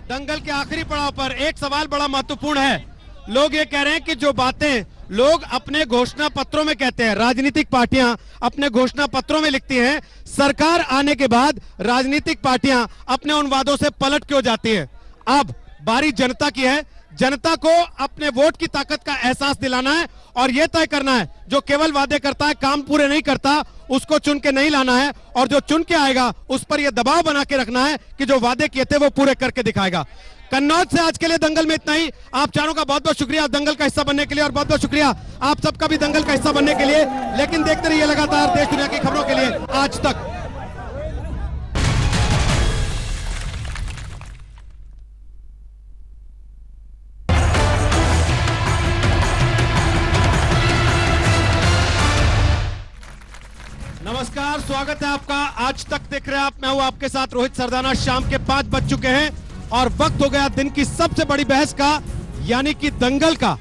दंगल के आखिरी पड़ाव पर एक सवाल बड़ा महत्वपूर्ण है। लोग ये कह रहे हैं कि जो बातें लोग अपने घोषणा पत्रों में कहते हैं, राजनीतिक पार्टियां अपने घोषणा पत्रों में लिखती हैं, सरकार आने के बाद राजनीतिक पार्टियां अपने उन वादों से पलट क्यों जाती हैं? अब बारी जनता की है। जनता को अपने वोट की ताकत का एहसास दिलाना है और यह तय करना है, जो केवल वादे करता है, काम पूरे नहीं करता, उसको चुन के नहीं लाना है, और जो चुन के आएगा उस पर यह दबाव बना के रखना है कि जो वादे किए थे वो पूरे करके दिखाएगा। कन्नौज से आज के लिए दंगल में इतना ही। आप चारों का बहुत बहुत शुक्रिया दंगल का हिस्सा बनने के लिए, और बहुत बहुत शुक्रिया आप सबका भी दंगल का हिस्सा बनने के लिए। लेकिन देखते रहिए लगातार देश दुनिया की खबरों के लिए आज तक। नमस्कार, स्वागत है आपका आज तक देख रहे हैं आप। मैं हूं आपके साथ रोहित सरदाना। शाम के 5 बज चुके हैं और वक्त हो गया दिन की सबसे बड़ी बहस का, यानी कि दंगल का।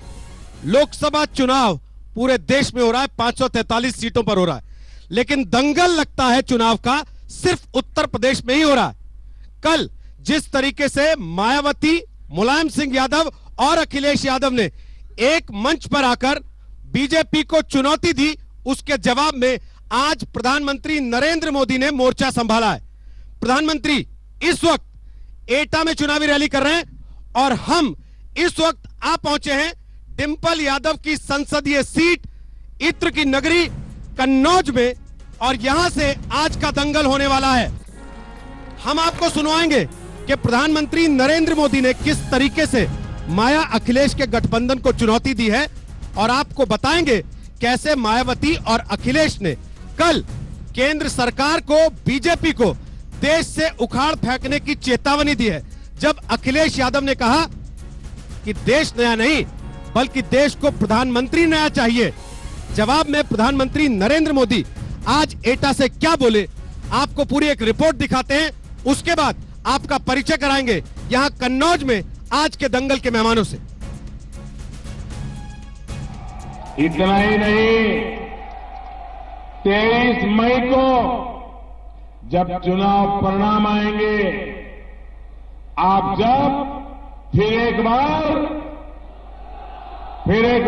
लोकसभा चुनाव पूरे देश में हो रहा है, 543 सीटों पर हो रहा है, लेकिन दंगल लगता है चुनाव का सिर्फ उत्तर प्रदेश में ही हो रहा है। कल जिस तरीके से मायावती, मुलायम सिंह यादव और अखिलेश यादव ने एक मंच पर आकर बीजेपी को चुनौती दी, उसके जवाब में आज प्रधानमंत्री नरेंद्र मोदी ने मोर्चा संभाला है। प्रधानमंत्री इस वक्त एटा में चुनावी रैली कर रहे हैं और हम इस वक्त आ पहुंचे हैं डिंपल यादव की संसदीय सीट, इत्र की नगरी कन्नौज में, और यहां से आज का दंगल होने वाला है। हम आपको सुनवाएंगे कि प्रधानमंत्री नरेंद्र मोदी ने किस तरीके से माया अखिलेश के गठबंधन को चुनौती दी है, और आपको बताएंगे कैसे मायावती और अखिलेश ने कल केंद्र सरकार को, बीजेपी को देश से उखाड़ फेंकने की चेतावनी दी है। जब अखिलेश यादव ने कहा कि देश नया नहीं बल्कि देश को प्रधानमंत्री नया चाहिए, जवाब में प्रधानमंत्री नरेंद्र मोदी आज एटा से क्या बोले, आपको पूरी एक रिपोर्ट दिखाते हैं। उसके बाद आपका परिचय कराएंगे यहां कन्नौज में आज के दंगल के मेहमानों से। इतना ही नहीं, 23 मई को जब चुनाव परिणाम आएंगे, आप जब फिर एक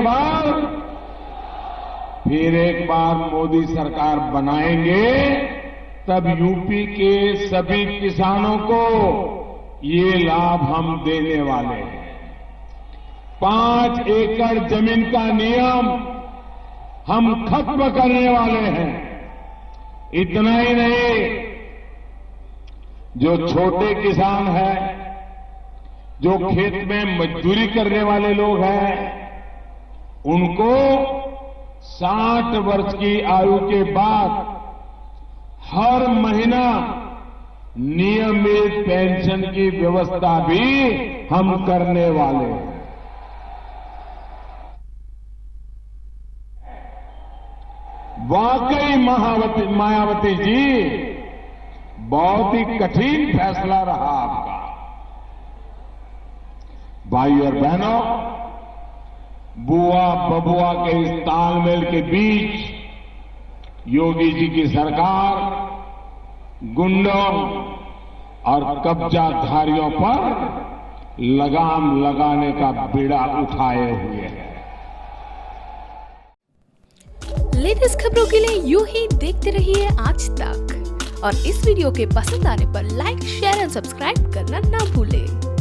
बार मोदी सरकार बनाएंगे, तब यूपी के सभी किसानों को ये लाभ हम देने वाले हैं। 5 एकड़ जमीन का नियम हम खत्म करने वाले हैं। इतना ही नहीं, जो छोटे किसान हैं, जो खेत में मजदूरी करने वाले लोग हैं, उनको 60 वर्ष की आयु के बाद हर महीना नियमित पेंशन की व्यवस्था भी हम करने वाले हैं। वाकई मायावती जी, बहुत ही कठिन फैसला रहा आपका। भाई और बहनों, बुआ बबुआ के इस तालमेल के बीच योगी जी की सरकार गुंडों और कब्जाधारियों पर लगाम लगाने का बीड़ा उठाए हुए है। लेटेस्ट खबरों के लिए यूं ही देखते रहिए आज तक, और इस वीडियो के पसंद आने पर लाइक, शेयर एंड सब्सक्राइब करना ना भूलें।